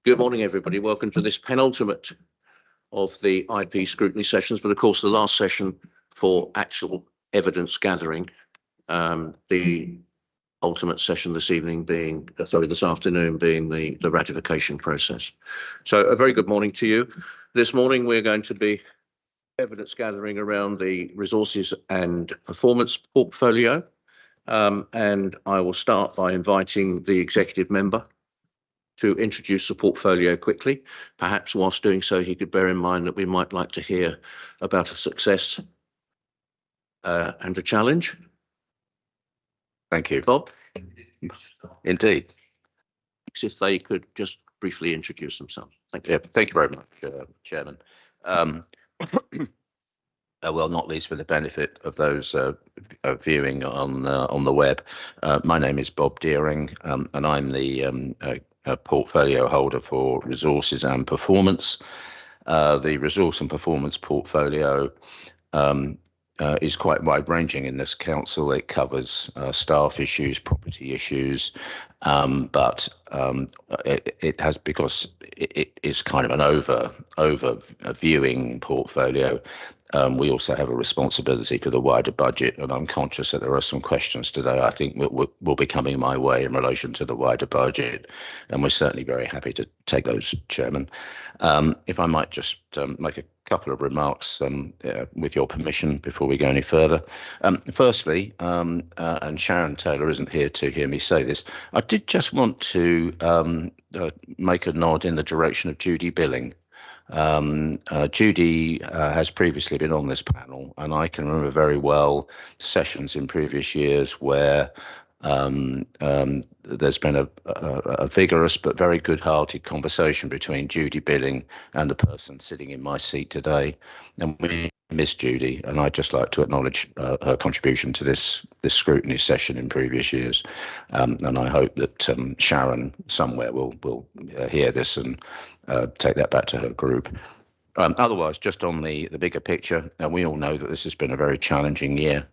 Good morning, everybody. Welcome to this penultimate of the IP scrutiny sessions, but of course the last session for actual evidence gathering. The ultimate session this afternoon being the ratification process. So a very good morning to you. This morning we're going to be evidence gathering around the resources and performance portfolio. And I will start by inviting the executive member to introduce the portfolio quickly. Perhaps whilst doing so, he could bear in mind that we might like to hear about a success and a challenge. Thank you. Bob? Indeed. If they could just briefly introduce themselves. Thank you. Yeah, thank you very much, Chairman. Well, not least for the benefit of those viewing on the web. My name is Bob Deering, and I'm the portfolio holder for resources and performance. The resource and performance portfolio is quite wide-ranging in this council. It covers staff issues, property issues, but it has, because it is kind of an over-viewing portfolio. We also have a responsibility for the wider budget, and I'm conscious that there are some questions today I think will be coming my way in relation to the wider budget, and we're certainly very happy to take those, Chairman. If I might just make a couple of remarks with your permission before we go any further. Firstly, and Sharon Taylor isn't here to hear me say this, I did just want to make a nod in the direction of Judy Billing. Judy has previously been on this panel, and I can remember very well sessions in previous years where there's been a vigorous but very good-hearted conversation between Judy Billing and the person sitting in my seat today, and we miss Judy, and I'd just like to acknowledge her contribution to this scrutiny session in previous years, and I hope that Sharon somewhere will hear this and take that back to her group. Otherwise, just on the bigger picture, we all know that this has been a very challenging year.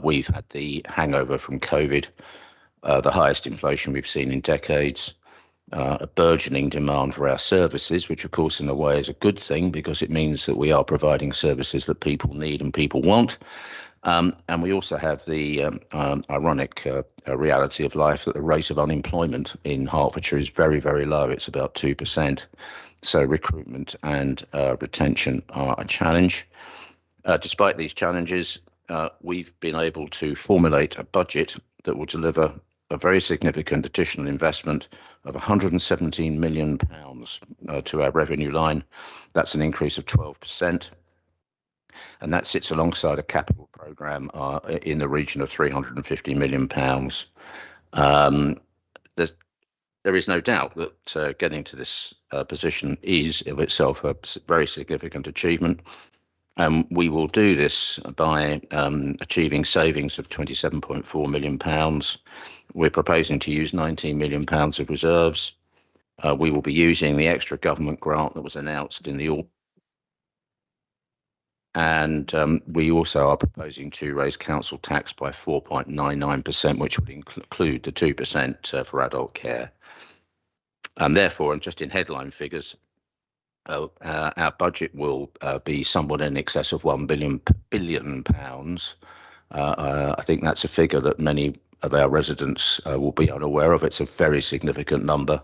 We've had the hangover from COVID, the highest inflation we've seen in decades, a burgeoning demand for our services, which of course in a way is a good thing because it means that we are providing services that people need and people want. And we also have the ironic reality of life that the rate of unemployment in Hertfordshire is very, very low. It's about 2%. So recruitment and retention are a challenge. Despite these challenges, we've been able to formulate a budget that will deliver a very significant additional investment of £117 million to our revenue line. That's an increase of 12%. And that sits alongside a capital programme in the region of £350 million. There is no doubt that getting to this position is of itself a very significant achievement. We will do this by achieving savings of £27.4 million. We're proposing to use £19 million of reserves. We will be using the extra government grant that was announced in the autumn. And we also are proposing to raise council tax by 4.99%, which would include the 2% for adult care. And therefore, and just in headline figures, our budget will be somewhat in excess of £1 billion. I think that's a figure that many of our residents will be unaware of. It's a very significant number,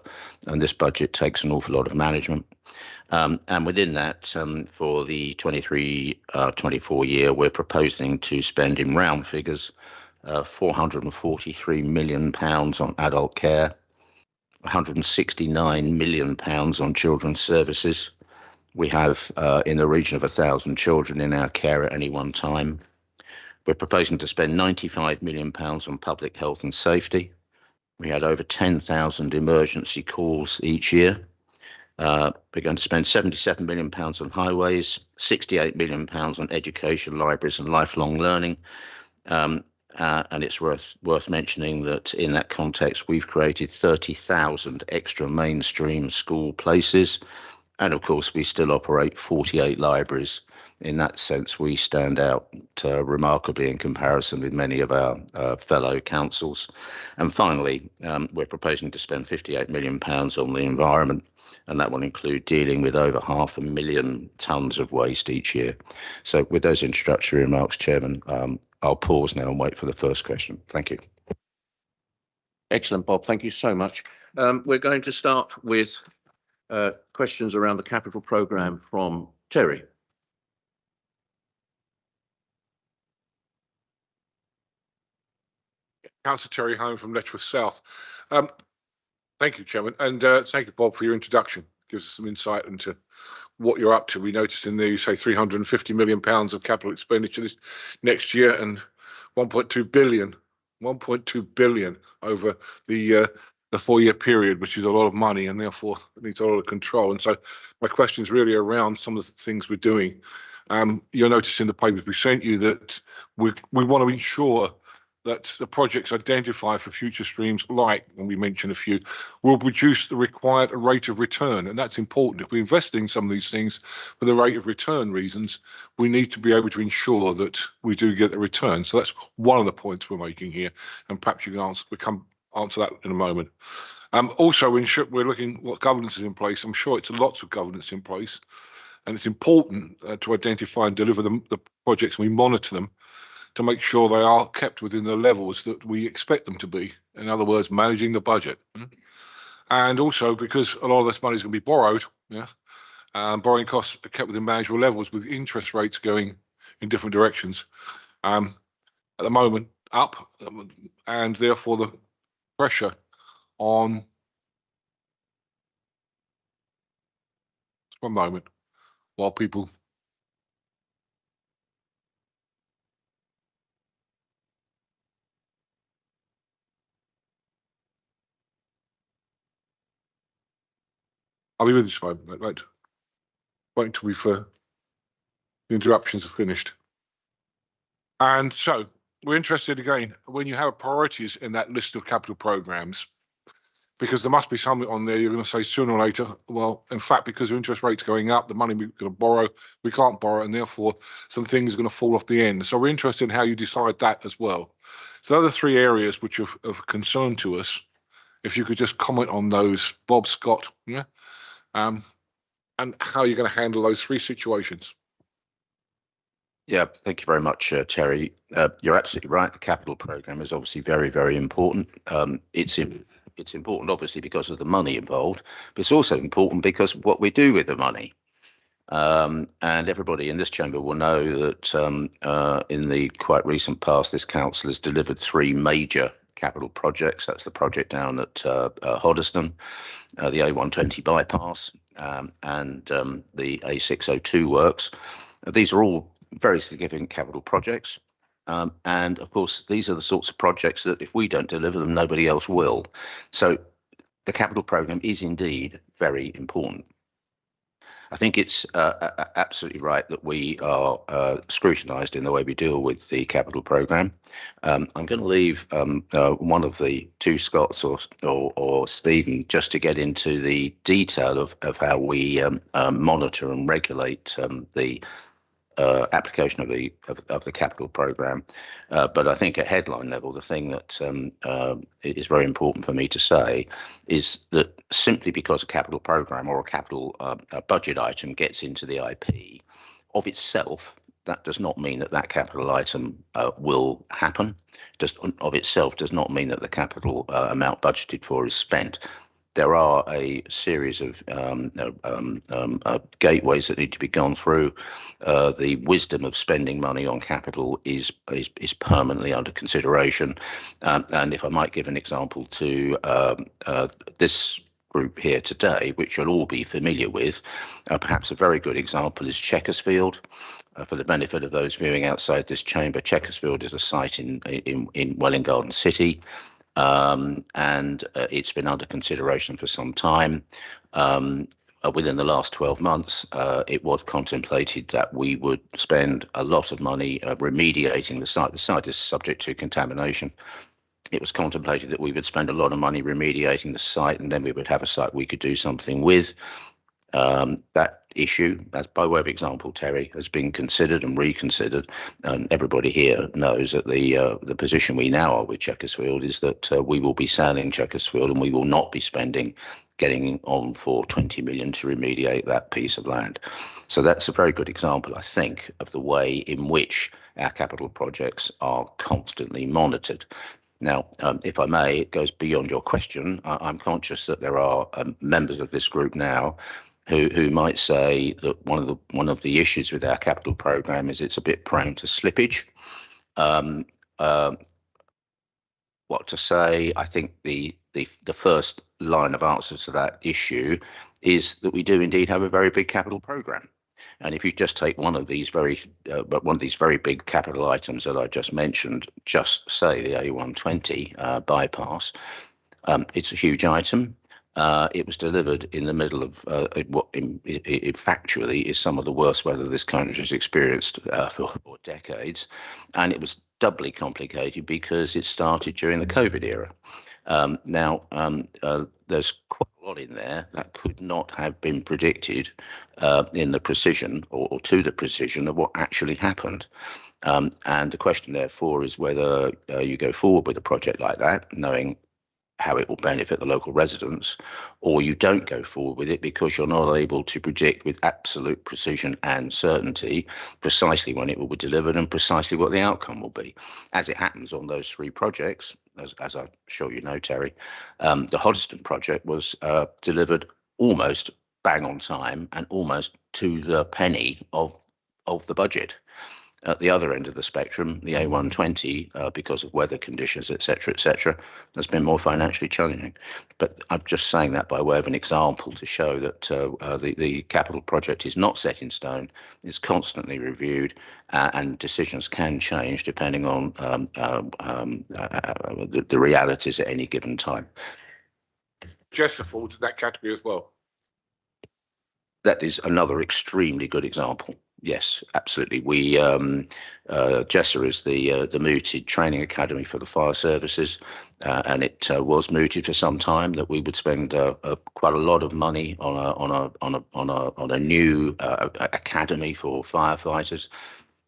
and this budget takes an awful lot of management. And within that, for the 23-24 year, we're proposing to spend in round figures £443 million on adult care, £169 million on children's services. We have in the region of 1,000 children in our care at any one time. We're proposing to spend £95 million on public health and safety. We had over 10,000 emergency calls each year. We're going to spend £77 million on highways, £68 million on education, libraries and lifelong learning. And it's worth mentioning that in that context, we've created 30,000 extra mainstream school places. And of course, we still operate 48 libraries in that sense, we stand out remarkably in comparison with many of our fellow councils. And finally, we're proposing to spend £58 million on the environment, and that will include dealing with over 500,000 tonnes of waste each year. So with those introductory remarks, Chairman, I'll pause now and wait for the first question. Thank you. Excellent, Bob. Thank you so much. We're going to start with questions around the capital programme from Terry. Councillor Terry Home from Letchworth South. Thank you, Chairman, and thank you, Bob, for your introduction. Gives us some insight into what you're up to. We noticed in there you say £350 million of capital expenditure this next year and 1.2 billion over the 4-year period, which is a lot of money and therefore needs a lot of control. And so my question is really around some of the things we're doing. You'll notice in the papers we sent you that we want to ensure that the projects identified for future streams, like, and we mentioned a few, will produce the required rate of return. And that's important. If we invest in some of these things for the rate of return reasons, we need to be able to ensure that we do get the return. So that's one of the points we're making here. And perhaps you can answer that in a moment. Also, we're looking what governance is in place. I'm sure it's lots of governance in place. And it's important to identify and deliver the projects, and we monitor them to make sure they are kept within the levels that we expect them to be. In other words, managing the budget. And also because a lot of this money is going to be borrowed, borrowing costs are kept within manageable levels with interest rates going in different directions. At the moment, up, and therefore the pressure on... One moment, while people... I'll be with you this moment. Wait until the interruptions are finished. And so we're interested again when you have priorities in that list of capital programs, because there must be something on there you're going to say sooner or later, well, in fact, because of interest rates going up, the money we're going to borrow, we can't borrow, and therefore some things are going to fall off the end. So we're interested in how you decide that as well. So those are 3 areas which are of concern to us. If you could just comment on those, Bob, Scott, and how you're going to handle those 3 situations. Yeah, thank you very much, Terry. You're absolutely right. The capital programme is obviously very, very important. It's important, obviously, because of the money involved, but it's also important because what we do with the money. And everybody in this chamber will know that in the quite recent past, this council has delivered 3 major capital projects. That's the project down at Hoddesdon, the A120 bypass, and the A602 works. These are all very significant capital projects. And of course, these are the sorts of projects that if we don't deliver them, nobody else will. So the capital programme is indeed very important. I think it's absolutely right that we are scrutinised in the way we deal with the capital programme. I'm going to leave one of the 2 Scots or Stephen just to get into the detail of how we monitor and regulate the application of the capital programme. But I think at headline level, the thing that is very important for me to say is that simply because a capital programme or a capital budget item gets into the IP of itself, that does not mean that that capital item will happen. Just of itself does not mean that the capital amount budgeted for is spent. There are a series of gateways that need to be gone through. The wisdom of spending money on capital is permanently under consideration. And if I might give an example to this group here today, which you'll all be familiar with, perhaps a very good example is Chequersfield. For the benefit of those viewing outside this chamber, Chequersfield is a site in Welwyn Garden City. And it's been under consideration for some time. Within the last 12 months, it was contemplated that we would spend a lot of money remediating the site. The site is subject to contamination. It was contemplated that we would spend a lot of money remediating the site, and then we would have a site we could do something with. That issue, as by way of example, Terry, has been considered and reconsidered, and everybody here knows that the position we now are with Chequersfield is that we will be selling Chequersfield and we will not be spending getting on for 20 million to remediate that piece of land. So that's a very good example, I think, of the way in which our capital projects are constantly monitored. Now, if I may, it goes beyond your question. I'm conscious that there are members of this group now who might say that one of the issues with our capital program is it's a bit prone to slippage. What to say? I think the first line of answer to that issue is that we do indeed have a very big capital program. And if you just take one of these very big capital items that I just mentioned, just say the A120 bypass, it's a huge item. It was delivered in the middle of what factually is some of the worst weather this country has experienced for decades, and it was doubly complicated because it started during the COVID era. There's quite a lot in there that could not have been predicted in the precision or to the precision of what actually happened. And the question, therefore, is whether you go forward with a project like that, knowing how it will benefit the local residents, or you don't go forward with it because you're not able to predict with absolute precision and certainty precisely when it will be delivered and precisely what the outcome will be. As it happens on those three projects, as I'm sure you know, Terry, the Hoddesdon project was delivered almost bang on time and almost to the penny of the budget. At the other end of the spectrum, the A120, because of weather conditions, etc., has been more financially challenging. But I'm just saying that by way of an example to show that the capital project is not set in stone. It's constantly reviewed, and decisions can change depending on the realities at any given time. Jester falls in that category as well. That is another extremely good example. Yes, absolutely. Jessa is the mooted training academy for the fire services, and it was mooted for some time that we would spend quite a lot of money on a new academy for firefighters.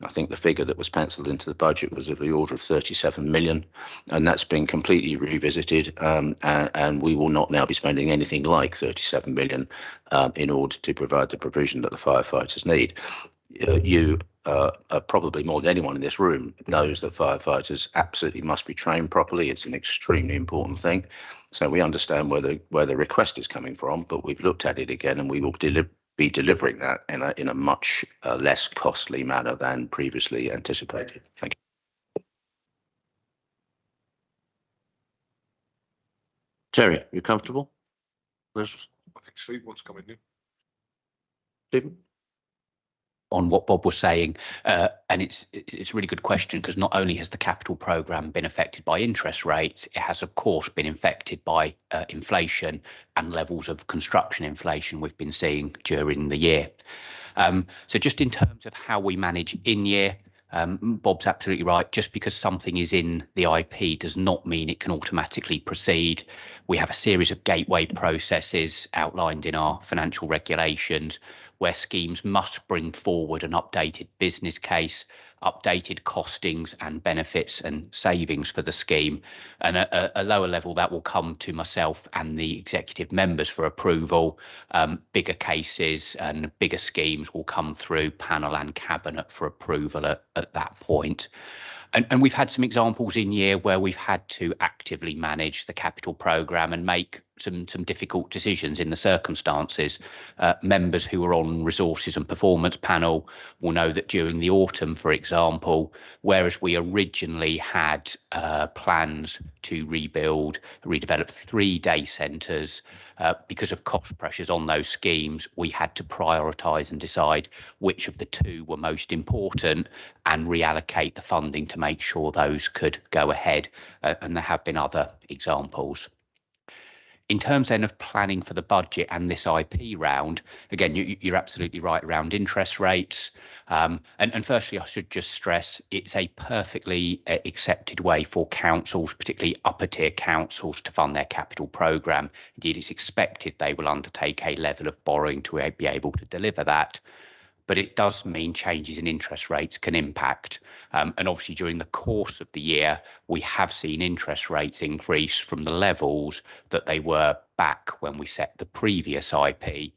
I think the figure that was penciled into the budget was of the order of 37 million, and that's been completely revisited, and we will not now be spending anything like 37 million in order to provide the provision that the firefighters need. You probably more than anyone in this room knows that firefighters absolutely must be trained properly. It's an extremely important thing. So we understand where the request is coming from, but we've looked at it again, and we will be delivering that in a much less costly manner than previously anticipated. Thank you. Terry, you comfortable? Liz? I think Steve wants to come in here. Stephen? On what Bob was saying, and it's a really good question, because not only has the capital programme been affected by interest rates, it has of course been affected by inflation and levels of construction inflation we've been seeing during the year. So just in terms of how we manage in year, Bob's absolutely right. Just because something is in the IP does not mean it can automatically proceed. We have a series of gateway processes outlined in our financial regulations where schemes must bring forward an updated business case, updated costings and benefits and savings for the scheme. And at a lower level, that will come to myself and the executive members for approval. Bigger cases and bigger schemes will come through panel and cabinet for approval at that point. And we've had some examples in year where we've had to actively manage the capital programme and make some difficult decisions in the circumstances. Members who are on resources and performance panel will know that during the autumn, for example, whereas we originally had plans to redevelop 3 day centres, because of cost pressures on those schemes, we had to prioritise and decide which of the 2 were most important and reallocate the funding to make sure those could go ahead. And there have been other examples. In terms then of planning for the budget and this IP round, again, you're absolutely right around interest rates. And firstly, I should just stress it's a perfectly accepted way for councils, particularly upper tier councils, to fund their capital programme. Indeed, it's expected they will undertake a level of borrowing to be able to deliver that. But it does mean changes in interest rates can impact. And obviously, during the course of the year, we have seen interest rates increase from the levels that they were back when we set the previous IP.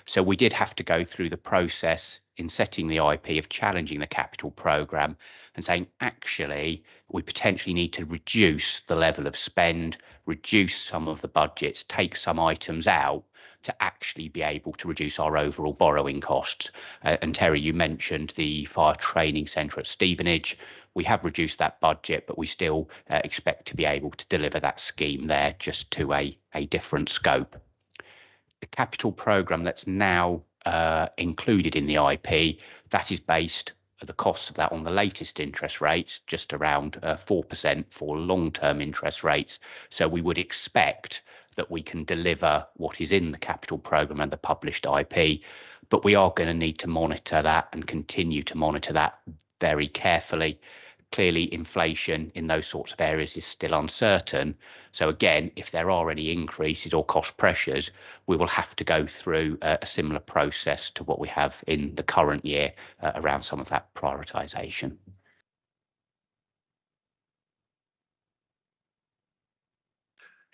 So we did have to go through the process in setting the IP of challenging the capital programme and saying, actually, we potentially need to reduce the level of spend, reduce some of the budgets, take some items out to actually be able to reduce our overall borrowing costs. And Terry, you mentioned the fire training centre at Stevenage. We have reduced that budget, but we still expect to be able to deliver that scheme there, just to a different scope. The capital programme that's now included in the IP, that is based the cost of that on the latest interest rates, just around 4% for long-term interest rates. So we would expect that we can deliver what is in the capital programme and the published IP, but we are going to need to monitor that and continue to monitor that very carefully. Clearly, inflation in those sorts of areas is still uncertain. So again, if there are any increases or cost pressures, we will have to go through a similar process to what we have in the current year around some of that prioritisation.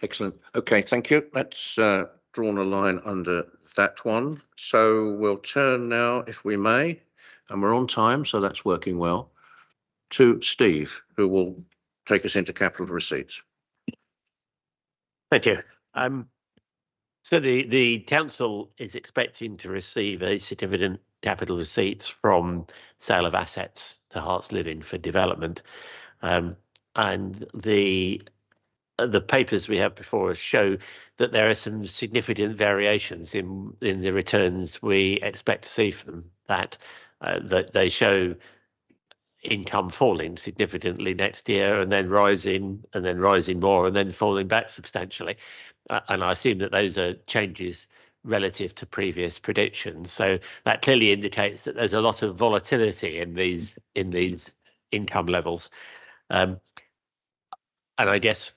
Excellent. Okay, thank you. Let's drawn a line under that one. So we'll turn now, if we may, and we're on time, so that's working well, to Steve, who will take us into capital receipts. Thank you. So the council is expecting to receive a significant capital receipts from sale of assets to Hearts Living for development, and the papers we have before us show that there are some significant variations in the returns we expect to see from that. That they show income falling significantly next year and then rising more and then falling back substantially. And I assume that those are changes relative to previous predictions. So that clearly indicates that there's a lot of volatility in these income levels. And I guess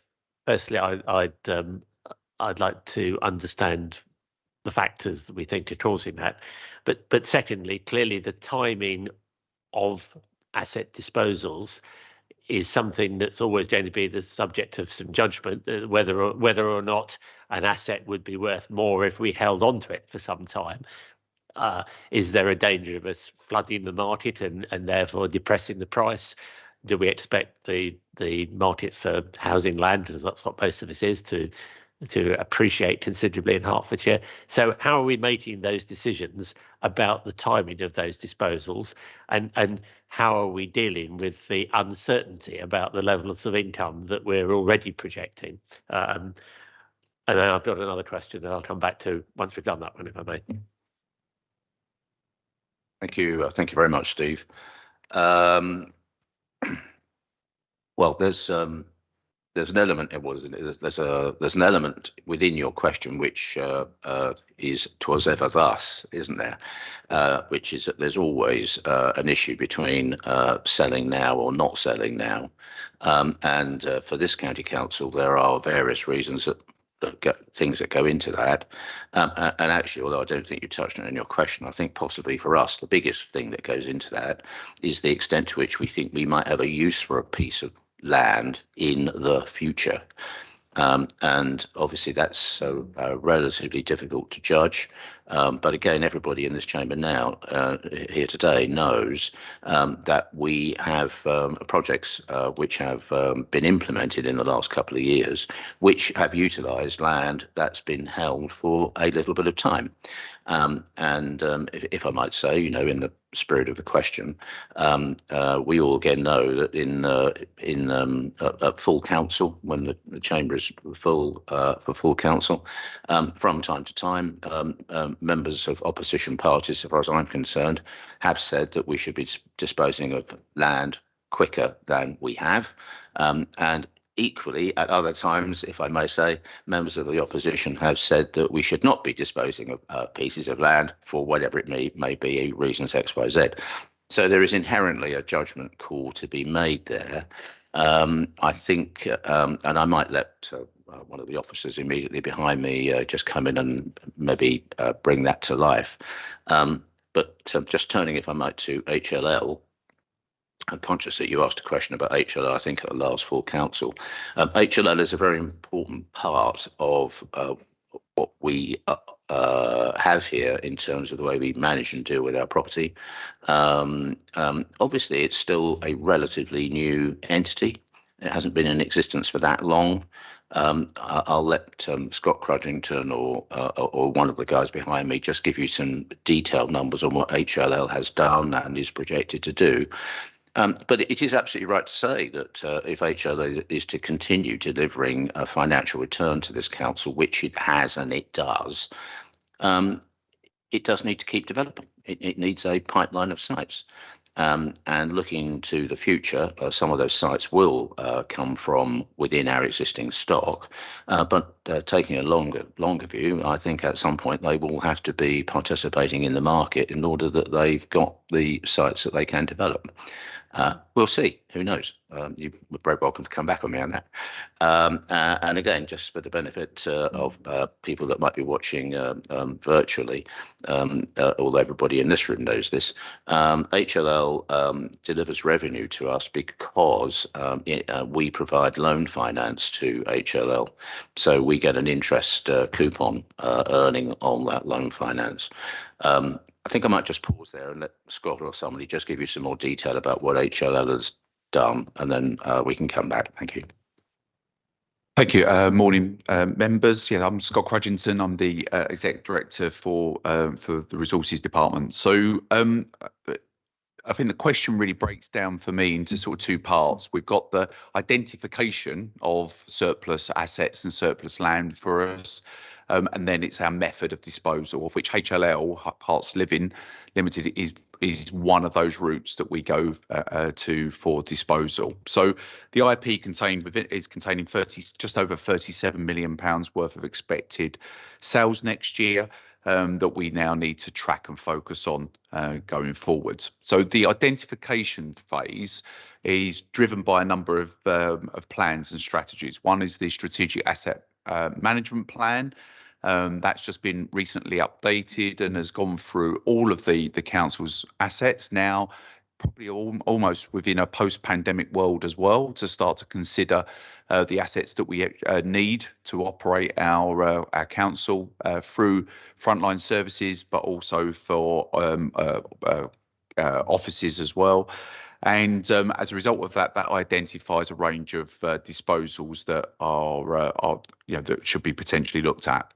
firstly, I'd like to understand the factors that we think are causing that. But secondly, clearly the timing of asset disposals is something that's always going to be the subject of some judgment, whether or not an asset would be worth more if we held on to it for some time. Is there a danger of us flooding the market and therefore depressing the price? Do we expect the market for housing land, as that's what most of this is, to appreciate considerably in Hertfordshire? So how are we making those decisions about the timing of those disposals, and how are we dealing with the uncertainty about the levels of income that we're already projecting? And then I've got another question that I'll come back to once we've done that one, if I may. Thank you very much, Steve. Well, there's an element. There's an element within your question which is "'twas ever thus," isn't there? Which is that there's always an issue between selling now or not selling now, and for this county council, there are various reasons things that go into that. And actually, although I don't think you touched on it in your question, I think possibly for us the biggest thing that goes into that is the extent to which we think we might have a use for a piece of land in the future, and obviously that's relatively difficult to judge, but again, everybody in this chamber now here today knows that we have projects which have been implemented in the last couple of years which have utilised land that's been held for a little bit of time. And if I might say, in the spirit of the question, we all again know that at full council, when the chamber is full for full council, from time to time, members of opposition parties, as far as I'm concerned, have said that we should be disposing of land quicker than we have, and Equally, at other times, if I may say, members of the opposition have said that we should not be disposing of pieces of land for whatever it may be, reasons X, Y, Z. So there is inherently a judgment call to be made there. I think, and I might let one of the officers immediately behind me just come in and maybe bring that to life. But just turning, if I might, to HLL. I'm conscious that you asked a question about HLL, I think, at the last full council. HLL is a very important part of what we have here in terms of the way we manage and deal with our property. Obviously, it's still a relatively new entity. It hasn't been in existence for that long. I'll let Scott Crudgington or one of the guys behind me just give you some detailed numbers on what HLL has done and is projected to do. But it is absolutely right to say that if HLL is to continue delivering a financial return to this council, which it has and it does need to keep developing. It needs a pipeline of sites. And looking to the future, some of those sites will come from within our existing stock. But taking a longer view, I think at some point they will have to be participating in the market in order that they've got the sites that they can develop. We'll see. Who knows? You're very welcome to come back on me on that. And again, just for the benefit of people that might be watching virtually, although everybody in this room knows this, HLL delivers revenue to us because we provide loan finance to HLL. So we get an interest coupon earning on that loan finance. I think I might just pause there and let Scott or somebody just give you some more detail about what HLL has done, and then we can come back. Thank you. Thank you. Morning, members. Yeah, I'm Scott Crudgington. I'm the Exec Director for the Resources Department. So I think the question really breaks down for me into sort of two parts. We've got the identification of surplus assets and surplus land for us. And then it's our method of disposal, of which HLL, Hearts Living Limited, is one of those routes that we go to for disposal. So the IP contained within it is containing just over £37 million worth of expected sales next year that we now need to track and focus on going forwards. So the identification phase is driven by a number of plans and strategies. One is the strategic asset management plan. That's just been recently updated and has gone through all of the council's assets now, probably almost within a post-pandemic world as well, to start to consider the assets that we need to operate our council through frontline services, but also for offices as well. And as a result of that, that identifies a range of disposals that are that should be potentially looked at.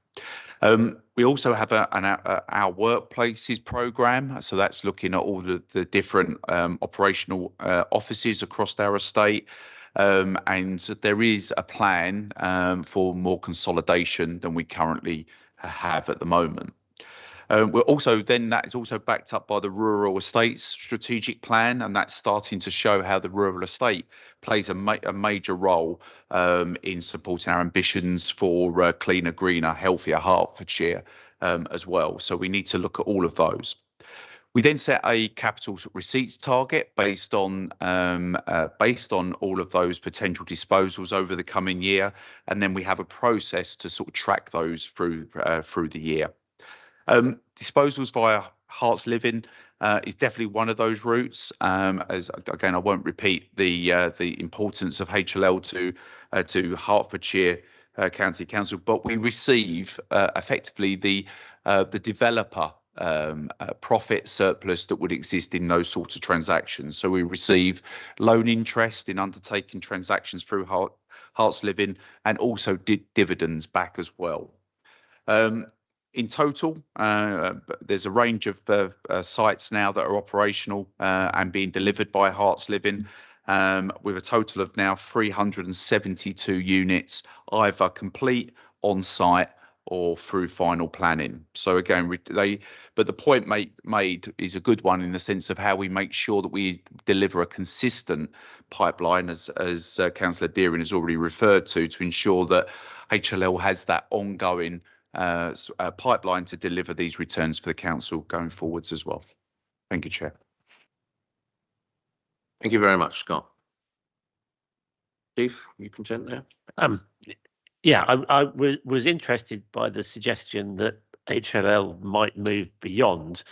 We also have our workplaces program, so that's looking at all the different operational offices across our estate, and there is a plan for more consolidation than we currently have at the moment. We're also that is also backed up by the Rural Estates Strategic Plan, and that's starting to show how the rural estate plays a major role in supporting our ambitions for cleaner, greener, healthier Hertfordshire as well. So we need to look at all of those. We then set a capital receipts target based on all of those potential disposals over the coming year, and then we have a process to sort of track those through the year. Disposals via Hearts Living is definitely one of those routes. As again, I won't repeat the importance of HLL to Hertfordshire County Council, but we receive effectively the developer profit surplus that would exist in those sorts of transactions. So we receive loan interest in undertaking transactions through Hearts Living, and also dividends back as well. In total, there's a range of sites now that are operational and being delivered by Hearts Living, with a total of now 372 units either complete, on site, or through final planning. So again, but the point made is a good one in the sense of how we make sure that we deliver a consistent pipeline, as Councillor Deering has already referred to ensure that HLL has that ongoing pipeline to deliver these returns for the council going forwards as well. Thank you, Chair. Thank you very much, Scott. Steve, you content there? Yeah, I was interested by the suggestion that HLL might move beyond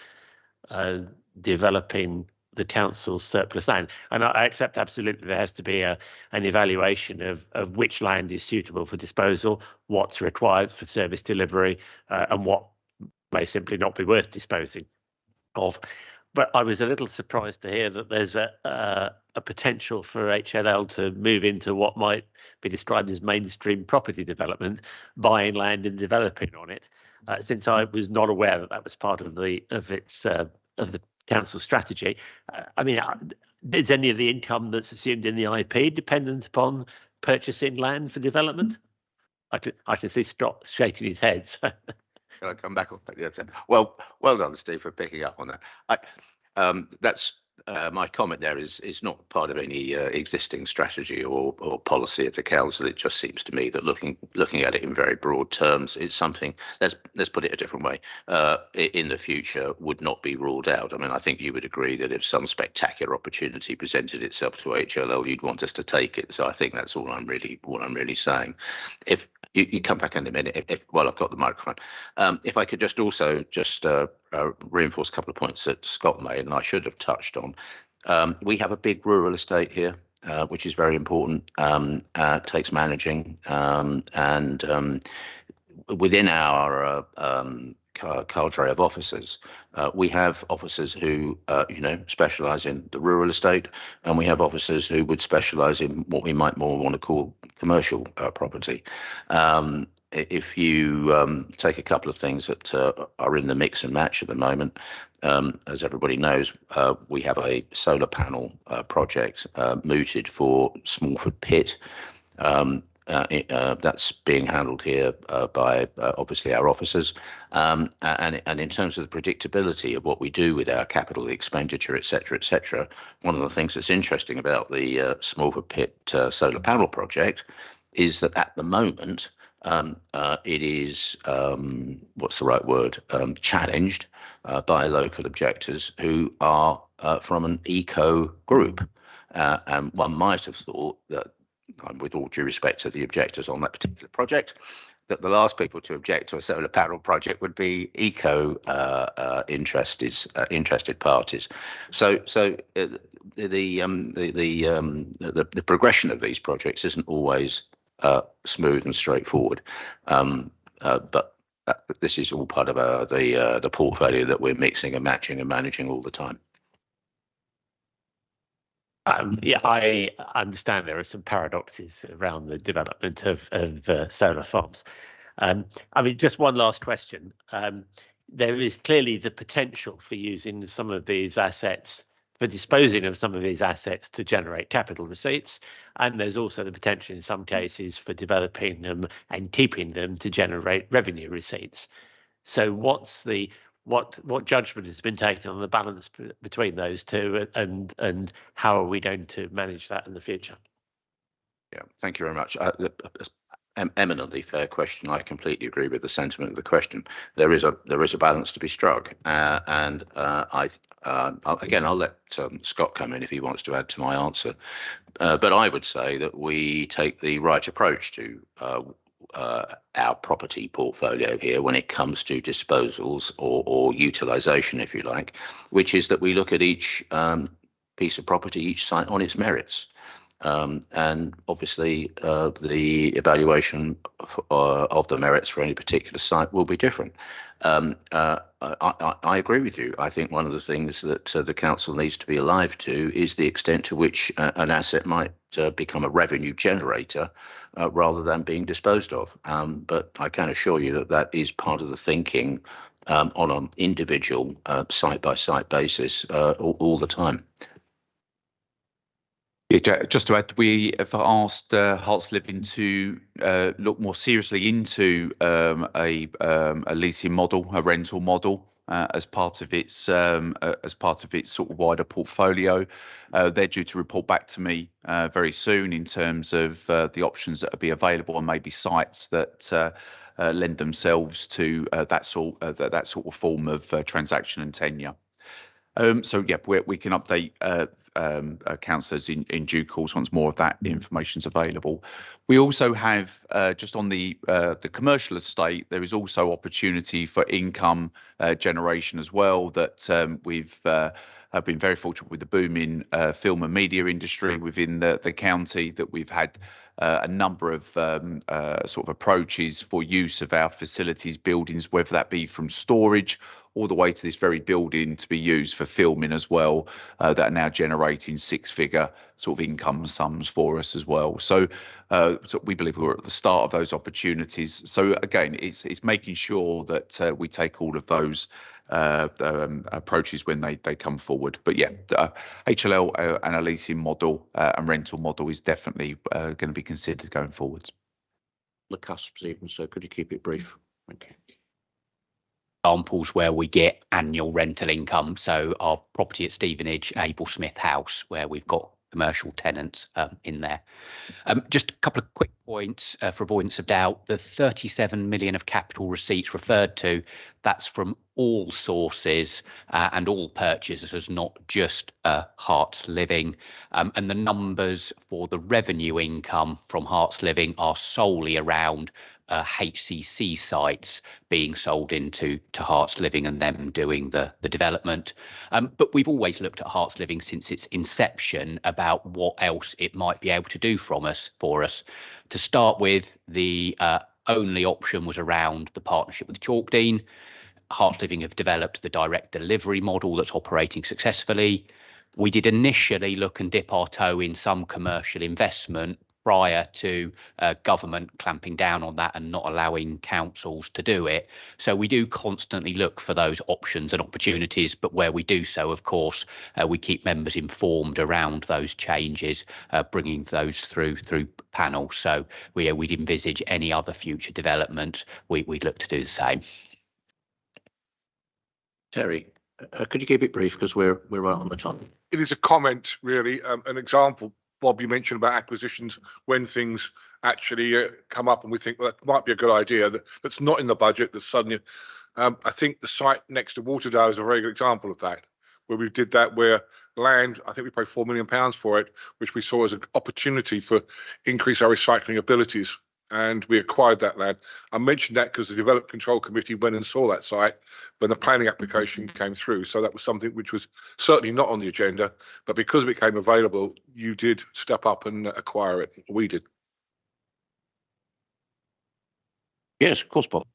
developing the council's surplus land, and I accept absolutely there has to be an evaluation of which land is suitable for disposal, what's required for service delivery, and what may simply not be worth disposing of. But I was a little surprised to hear that there's a potential for HLL to move into what might be described as mainstream property development, buying land and developing on it, since I was not aware that that was part of the council strategy. I mean, is any of the income that's assumed in the IP dependent upon purchasing land for development? I can see Scott shaking his head. So. Can I come back on that? Well done, Steve, for picking up on that. That's my comment there is not part of any existing strategy or policy of the council. It just seems to me that looking at it in very broad terms, it's something. Let's put it a different way. In the future, would not be ruled out. I mean, I think you would agree that if some spectacular opportunity presented itself to HLL, you'd want us to take it. So I think that's all I'm really saying. If you come back in a minute, while I've got the microphone. If I could just reinforce a couple of points that Scott made, and I should have touched on. We have a big rural estate here, which is very important. Takes managing, and within our cadre of officers, we have officers who specialise in the rural estate, and we have officers who would specialise in what we might more want to call commercial property. If you take a couple of things that are in the mix and match at the moment, as everybody knows, we have a solar panel project mooted for Smallford Pit. That's being handled here by obviously our officers, and in terms of the predictability of what we do with our capital expenditure, etc., one of the things that's interesting about the Smallford Pit solar panel project is that at the moment it is what's the right word, challenged by local objectors who are from an eco group, and one might have thought that, with all due respect to the objectors on that particular project, that the last people to object to a solar panel project would be eco interested parties. So the progression of these projects isn't always smooth and straightforward, but this is all part of the portfolio that we're mixing and matching and managing all the time. Yeah, I understand there are some paradoxes around the development of solar farms. I mean, just one last question. There is clearly the potential for using some of these assets, for disposing of some of these assets to generate capital receipts, and there's also the potential in some cases for developing them and keeping them to generate revenue receipts. So what judgment has been taken on the balance between those two, and how are we going to manage that in the future? Yeah, thank you very much. Eminently fair question. I completely agree with the sentiment of the question. There is a balance to be struck, and I'll let Scott come in if he wants to add to my answer. But I would say that we take the right approach to our property portfolio here when it comes to disposals or utilisation, if you like, which is that we look at each piece of property, each site on its merits. And obviously the evaluation of the merits for any particular site will be different. I agree with you. I think one of the things that the council needs to be alive to is the extent to which an asset might become a revenue generator rather than being disposed of. But I can assure you that that is part of the thinking on an individual site-by-site basis all the time. Yeah, just to add, we have asked Hearts Living to look more seriously into a leasing model, a rental model, as part of its sort of wider portfolio. They're due to report back to me very soon in terms of the options that will be available and maybe sites that lend themselves to that sort of form of transaction and tenure. So yeah, we can update councillors in due course once more of that information is available. We also have just on the commercial estate, there is also opportunity for income generation as well. That we've have been very fortunate with the booming film and media industry within the county, that we've had a number of sort of approaches for use of our facilities, buildings, whether that be from storage all the way to this very building to be used for filming as well, that are now generating six-figure sort of income sums for us as well. So we believe we're at the start of those opportunities. So again, it's making sure that we take all of those approaches when they come forward. But yeah, HLL and a leasing model and rental model is definitely going to be considered going forwards. The cusps even, so could you keep it brief? Thank you. Examples where we get annual rental income. So our property at Stevenage, Abel Smith House, where we've got commercial tenants in there. Just a couple of quick points for avoidance of doubt. The 37 million of capital receipts referred to, that's from all sources and all purchasers, not just Hearts Living. And the numbers for the revenue income from Hearts Living are solely around HCC sites being sold into Hearts Living and them doing the development. But we've always looked at Hearts Living since its inception about what else it might be able to do for us. To start with, the only option was around the partnership with Chalkdean. Hearts Living have developed the direct delivery model that's operating successfully. We did initially look and dip our toe in some commercial investment prior to government clamping down on that and not allowing councils to do it. So we do constantly look for those options and opportunities, but where we do so, of course, we keep members informed around those changes, bringing those through panels. So we'd envisage any other future development, we'd look to do the same. Terry, could you keep it brief because we're right on the time? It is a comment, really, an example. Bob, you mentioned about acquisitions when things actually come up and we think, well, that might be a good idea that's not in the budget, that suddenly, I think the site next to Waterdale is a very good example of that, where we did that, where land, I think we paid £4 million for it, which we saw as an opportunity for increase our recycling abilities. And we acquired that land. I mentioned that because the Development Control Committee went and saw that site when the planning application came through. So that was something which was certainly not on the agenda, but because it became available, you did step up and acquire it. We did. Yes, of course, Bob.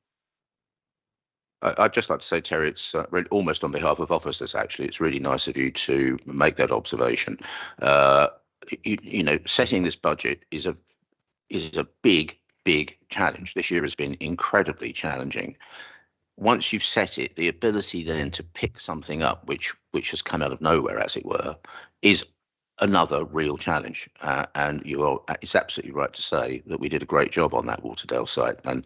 I'd just like to say, Terry, it's really almost on behalf of officers, actually. It's really nice of you to make that observation. You know, setting this budget is a big challenge. This year has been incredibly challenging. Once you've set it, the ability then to pick something up which has come out of nowhere, as it were, is another real challenge. And it's absolutely right to say that we did a great job on that Waterdale site, and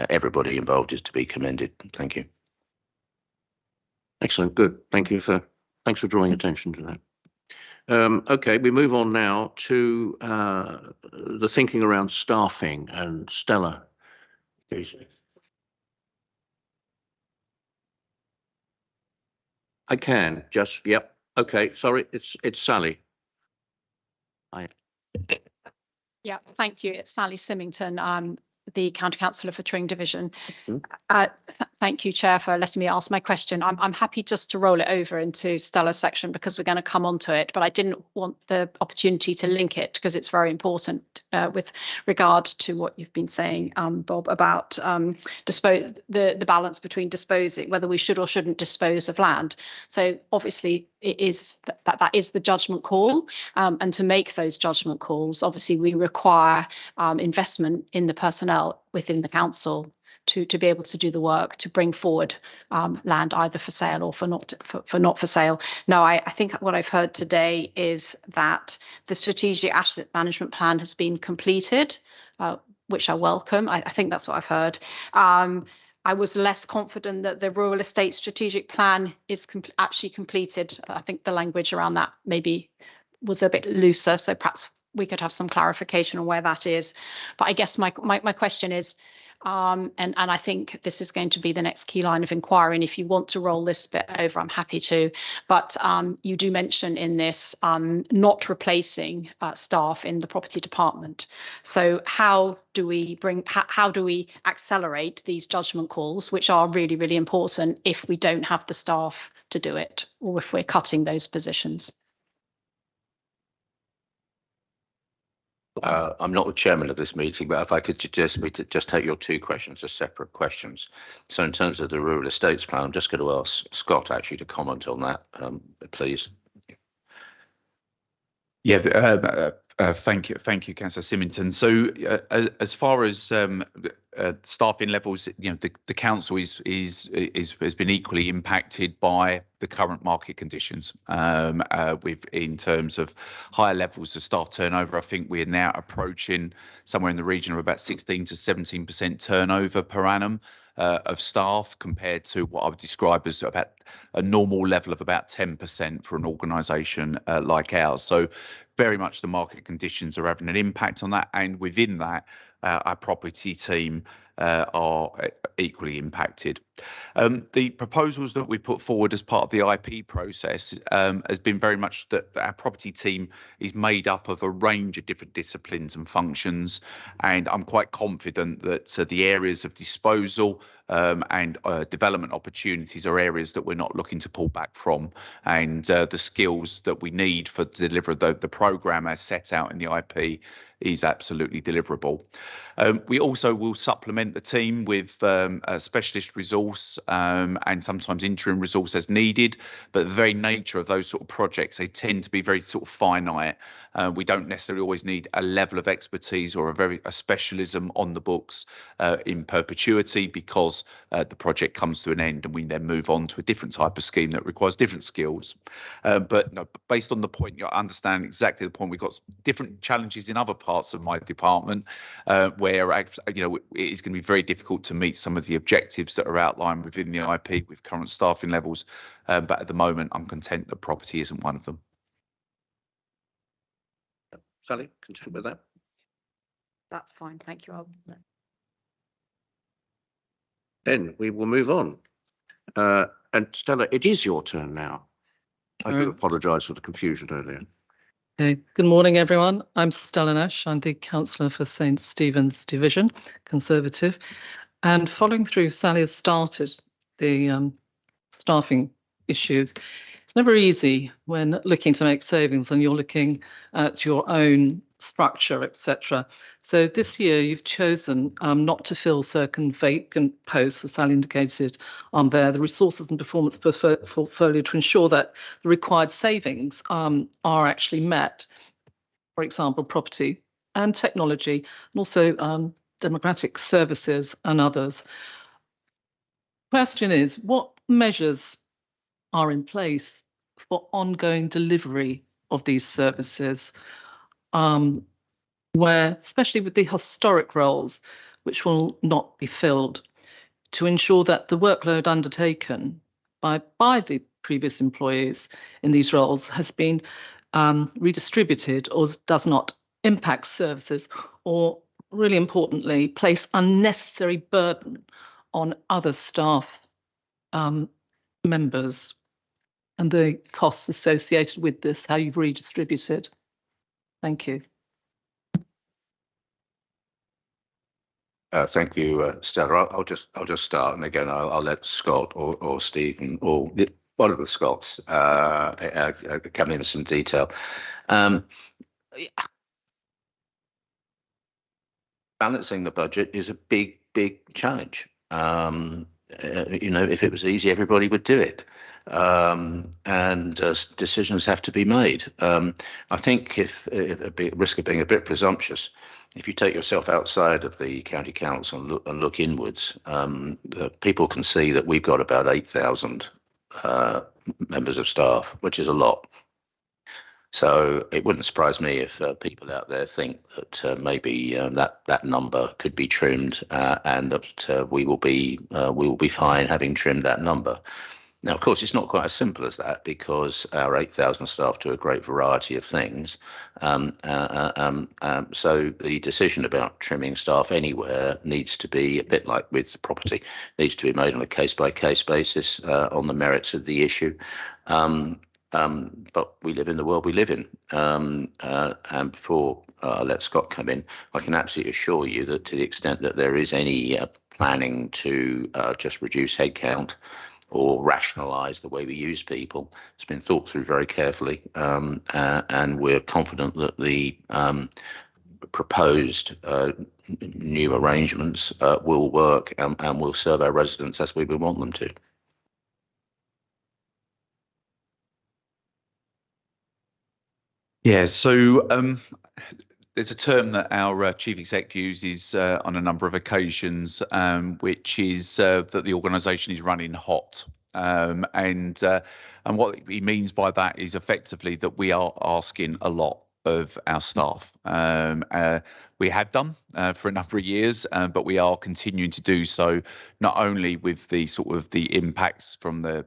everybody involved is to be commended. Thank you. Excellent. Good. Thanks for drawing attention to that. Okay, we move on now to the thinking around staffing, and Stella, please. I can just, yep. Okay, sorry, it's Sally. Yeah, thank you. It's Sally Symington. I'm the County Councillor for Tring Division. Thank you, Chair, for letting me ask my question. I'm happy just to roll it over into Stella's section because we're going to come on to it, but I didn't want the opportunity to link it because it's very important with regard to what you've been saying, Bob, about the balance between disposing, whether we should or shouldn't dispose of land. So obviously it is that is the judgment call, and to make those judgment calls, obviously we require investment in the personnel within the council to be able to do the work to bring forward land either for sale or for not for sale. No, I think what I've heard today is that the strategic asset management plan has been completed, which I welcome. I think that's what I've heard. I was less confident that the rural estate strategic plan is actually completed. I think the language around that maybe was a bit looser, so perhaps we could have some clarification on where that is. But I guess my question is, and I think this is going to be the next key line of inquiry, and if you want to roll this bit over, I'm happy to. But you do mention in this not replacing staff in the property department. So how do we accelerate these judgment calls, which are really, really important if we don't have the staff to do it, or if we're cutting those positions? I'm not the chairman of this meeting, but if I could suggest me to just take your two questions as separate questions. So in terms of the rural estates plan, I'm just going to ask Scott actually to comment on that, please. Yeah, thank you, Councillor Symington. So as far as staffing levels, the council has been equally impacted by the current market conditions. In terms of higher levels of staff turnover, I think we're now approaching somewhere in the region of about 16 to 17% turnover per annum of staff, compared to what I would describe as about a normal level of about 10% for an organisation like ours. So very much the market conditions are having an impact on that, and within that, our property team are equally impacted. The proposals that we put forward as part of the IP process has been very much that our property team is made up of a range of different disciplines and functions, and I'm quite confident that the areas of disposal and development opportunities are areas that we're not looking to pull back from, and the skills that we need for to deliver the programme as set out in the IP is absolutely deliverable. We also will supplement the team with a specialist resource and sometimes interim resource as needed, but the very nature of those sort of projects, they tend to be very sort of finite. We don't necessarily always need a level of expertise or a specialism on the books in perpetuity, because the project comes to an end and we then move on to a different type of scheme that requires different skills. But no, based on the point, you understand exactly the point. We've got different challenges in other parts of my department where it is going to be very difficult to meet some of the objectives that are outlined within the IP with current staffing levels. But at the moment, I'm content that property isn't one of them. Sally, content with that? That's fine, thank you. Then we will move on. And Stella, it is your turn now. I do apologise for the confusion earlier. Okay. Good morning, everyone. I'm Stella Nash. I'm the councillor for St Stephen's Division, Conservative. And following through, Sally has started the staffing issues. It's never easy when looking to make savings and you're looking at your own structure, etc. So this year you've chosen not to fill certain vacant posts, as Sally indicated on there, the resources and performance portfolio, to ensure that the required savings are actually met. For example, property and technology, and also democratic services and others. Question is, what measures are in place for ongoing delivery of these services, where, especially with the historic roles, which will not be filled, to ensure that the workload undertaken by the previous employees in these roles has been redistributed or does not impact services, or really importantly, place unnecessary burden on other staff members, and the costs associated with this, how you've redistributed. Thank you. Thank you, Stella. I'll just start, and again, I'll let Scott or Stephen or one of the Scots come into some detail. Balancing the budget is a big challenge. If it was easy, everybody would do it. decisions have to be made. I think if at risk of being a bit presumptuous, if you take yourself outside of the county council and look inwards, people can see that we've got about 8,000 members of staff, which is a lot. So it wouldn't surprise me if people out there think that maybe that number could be trimmed, and that we will be fine having trimmed that number. Now, of course, it's not quite as simple as that, because our 8,000 staff do a great variety of things. So the decision about trimming staff anywhere needs to be, a bit like with property, needs to be made on a case-by-case basis on the merits of the issue. But we live in the world we live in. And before I let Scott come in, I can absolutely assure you that to the extent that there is any planning to just reduce headcount or rationalise the way we use people, it's been thought through very carefully, and we're confident that the proposed new arrangements will work and will serve our residents as we would want them to. Yeah, so there's a term that our chief exec uses on a number of occasions, which is that the organisation is running hot, and what he means by that is effectively that we are asking a lot of our staff. We have done for a number of years, but we are continuing to do so, not only with the sort of the impacts from the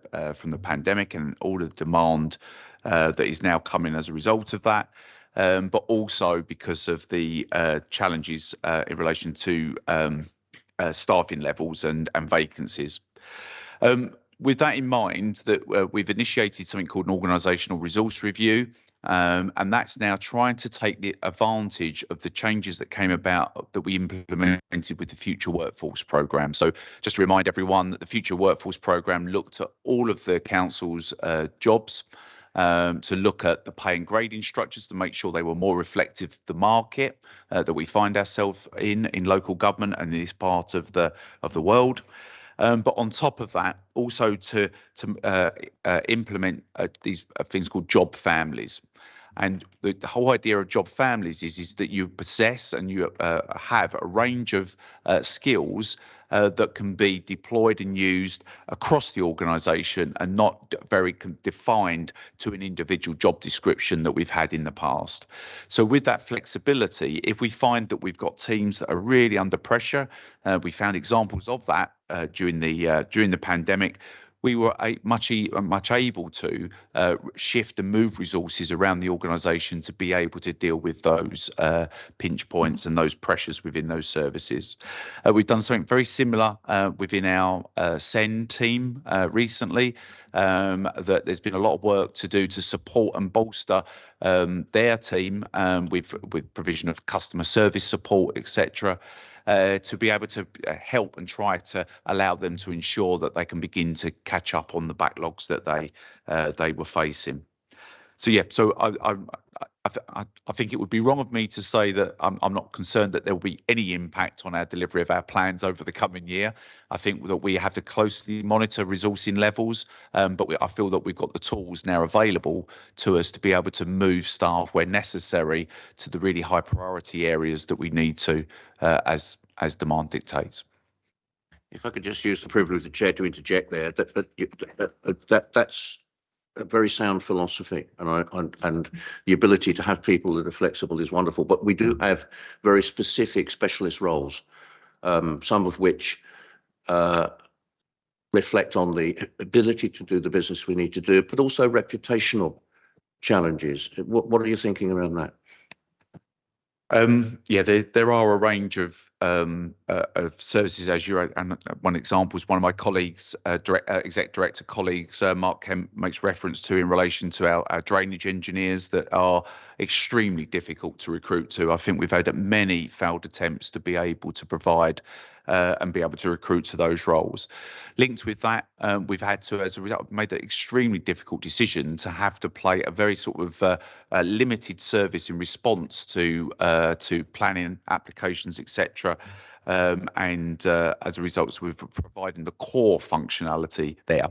pandemic and all the demand that is now coming as a result of that, but also because of the challenges in relation to staffing levels and vacancies. With that in mind, that we've initiated something called an organisational resource review, and that's now trying to take the advantage of the changes that came about that we implemented with the Future Workforce Programme. So just to remind everyone that the Future Workforce Programme looked at all of the council's jobs, to look at the pay and grading structures to make sure they were more reflective of the market that we find ourselves in local government and in this part of the world. But on top of that, also to implement these things called job families. And the whole idea of job families is that you possess and you have a range of skills that can be deployed and used across the organisation and not very defined to an individual job description that we've had in the past. So with that flexibility, if we find that we've got teams that are really under pressure, we found examples of that during the pandemic, we were much able to shift and move resources around the organisation to be able to deal with those pinch points and those pressures within those services. We've done something very similar within our SEND team recently, that there's been a lot of work to do to support and bolster their team with provision of customer service support, etc., to be able to help and try to allow them to ensure that they can begin to catch up on the backlogs that they were facing. So yeah, so I think it would be wrong of me to say that I'm not concerned that there will be any impact on our delivery of our plans over the coming year. I think that we have to closely monitor resourcing levels, but I feel that we've got the tools now available to us to be able to move staff where necessary to the really high priority areas that we need to, as demand dictates. If I could just use the privilege of the chair to interject there, that's a very sound philosophy, and the ability to have people that are flexible is wonderful. But we do have very specific specialist roles, some of which reflect on the ability to do the business we need to do, but also reputational challenges. What are you thinking around that? Yeah, there are a range of services, as you and one example is one of my colleagues, exec director colleagues, Mark Kemp, makes reference to in relation to our drainage engineers that are extremely difficult to recruit to. I think we've had many failed attempts to be able to provide and be able to recruit to those roles. Linked with that, we've had to, as a result, made an extremely difficult decision to have to play a very sort of limited service in response to planning applications, etc. And as a result, we've provided the core functionality there.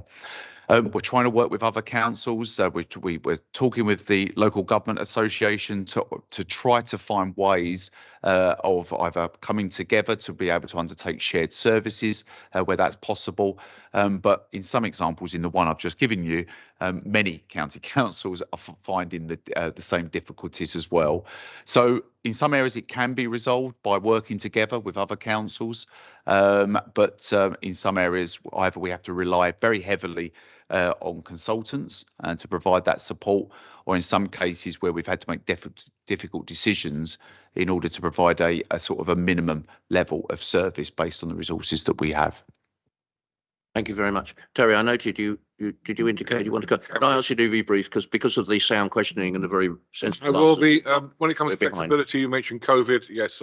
We're trying to work with other councils. We're talking with the local government association to try to find ways of either coming together to be able to undertake shared services where that's possible. But in some examples, in the one I've just given you, many county councils are finding the same difficulties as well. So in some areas it can be resolved by working together with other councils, but in some areas either we have to rely very heavily on consultants to provide that support, or in some cases where we've had to make difficult decisions in order to provide a sort of a minimum level of service based on the resources that we have. Thank you very much. Terry, I noted did you indicate you want to go? Can I ask you to be brief, because of the sound questioning and the very sensitive I will answers. be. When it comes to flexibility, you mentioned COVID. Yes,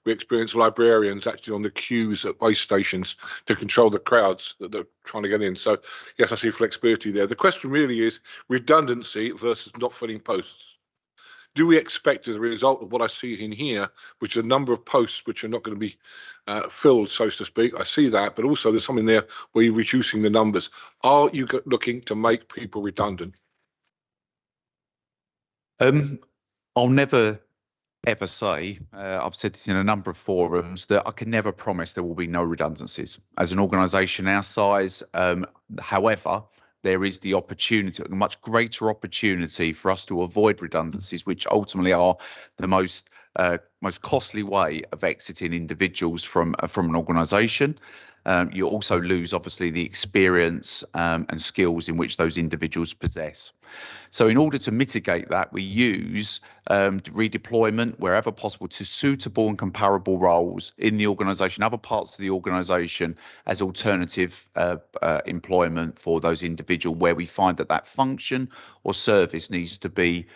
we experience librarians actually on the queues at waste stations to control the crowds that they're trying to get in. So yes, I see flexibility there. The question really is redundancy versus not filling posts. Do we expect, as a result of what I see in here, which is a number of posts which are not going to be filled, so to speak? I see that, but also there's something there where you're reducing the numbers. Are you looking to make people redundant? I'll never ever say, I've said this in a number of forums, that I can never promise there will be no redundancies. As an organisation our size, however, there is the opportunity, a much greater opportunity for us to avoid redundancies, which ultimately are the most costly way of exiting individuals from an organisation. You also lose, obviously, the experience and skills in which those individuals possess. So in order to mitigate that, we use redeployment wherever possible to suitable and comparable roles in the organisation, other parts of the organisation, as alternative employment for those individuals where we find that function or service needs to be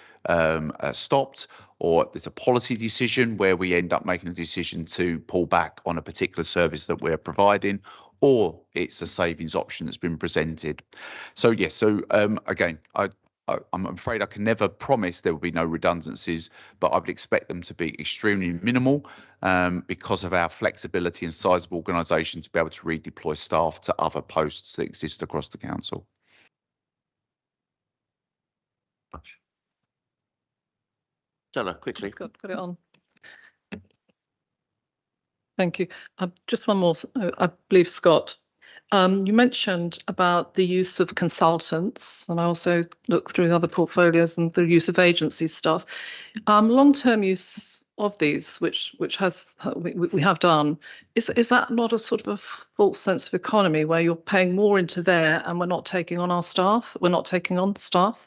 stopped, or there's a policy decision where we end up making a decision to pull back on a particular service that we're providing, or it's a savings option that's been presented. So yes, again, I'm afraid I can never promise there will be no redundancies, but I would expect them to be extremely minimal because of our flexibility and size of organisation to be able to redeploy staff to other posts that exist across the council. Stella, quickly. Got it on. Thank you. Just one more, I believe, Scott. You mentioned about the use of consultants, and I also looked through other portfolios and the use of agency staff. Long-term use of these, which has we have done, is that not a sort of a false sense of economy where you're paying more into there and we're not taking on our staff? We're not taking on staff.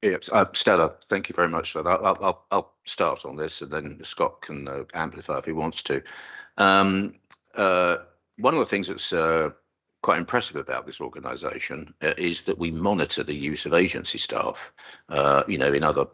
Yes, Stella, thank you very much for that. I'll start on this, and then Scott can amplify if he wants to. One of the things that's quite impressive about this organisation is that we monitor the use of agency staff. In other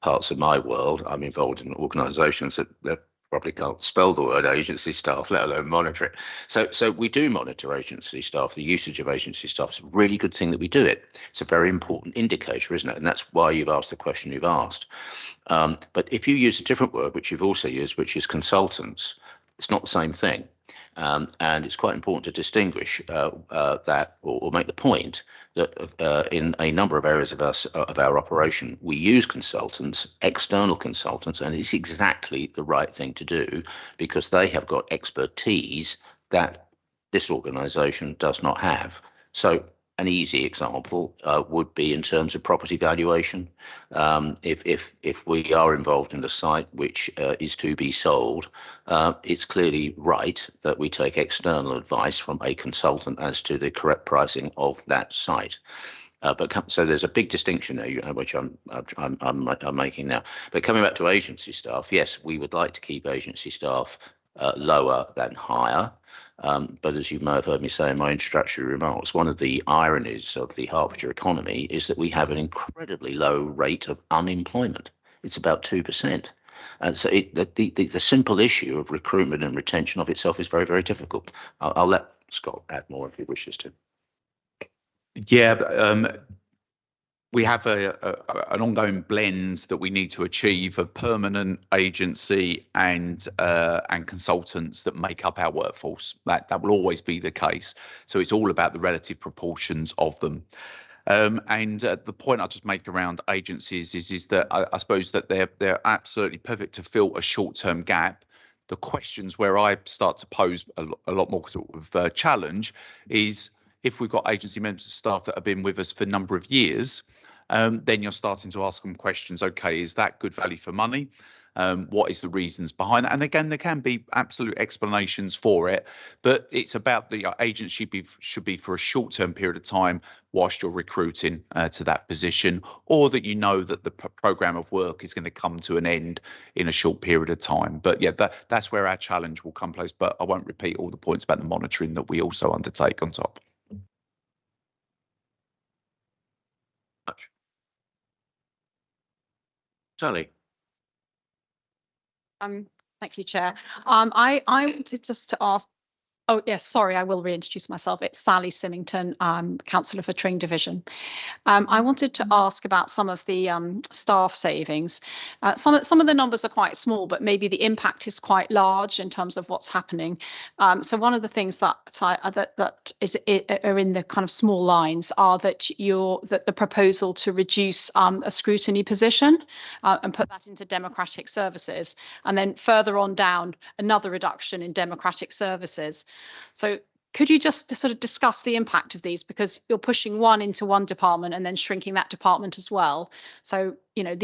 parts of my world, I'm involved in organisations that probably can't spell the word agency staff, let alone monitor it. So we do monitor agency staff. The usage of agency staff is a really good thing that we do it. It's a very important indicator, isn't it? And that's why you've asked the question you've asked. But if you use a different word, which you've also used, which is consultants, it's not the same thing. And it's quite important to distinguish that, or make the point that in a number of areas of our operation, we use consultants, external consultants, and it's exactly the right thing to do because they have got expertise that this organisation does not have. So an easy example would be in terms of property valuation. If we are involved in a site which is to be sold, it's clearly right that we take external advice from a consultant as to the correct pricing of that site. So there's a big distinction there, which I'm making now. But coming back to agency staff, yes, we would like to keep agency staff lower than higher. But as you may have heard me say in my introductory remarks, one of the ironies of the Hertfordshire economy is that we have an incredibly low rate of unemployment. It's about 2%. And so the simple issue of recruitment and retention of itself is very, very difficult. I'll let Scott add more if he wishes to. Yeah, we have an ongoing blend that we need to achieve of permanent agency and consultants that make up our workforce. That will always be the case. So it's all about the relative proportions of them. And the point I'll just make around agencies is that I suppose that they're absolutely perfect to fill a short-term gap. The questions where I start to pose a lot more sort of challenge is if we've got agency members of staff that have been with us for a number of years, then you're starting to ask them questions. Okay, is that good value for money? What is the reasons behind that? And again, there can be absolute explanations for it, but it's about the agency should be for a short-term period of time whilst you're recruiting to that position, or that you know that the program of work is going to come to an end in a short period of time. But yeah, that's where our challenge will come place. But I won't repeat all the points about the monitoring that we also undertake on top. Sally. Thank you, Chair. I wanted just to ask. Oh, yes, sorry, I will reintroduce myself. It's Sally Symington, Councillor for Tring Division. I wanted to ask about some of the staff savings. Some of the numbers are quite small, but maybe the impact is quite large in terms of what's happening. So one of the things that are in the kind of small lines are that the proposal to reduce a scrutiny position and put that into democratic services, and then further on down another reduction in democratic services. So could you just sort of discuss the impact of these, because you're pushing one into one department and then shrinking that department as well. So, you know,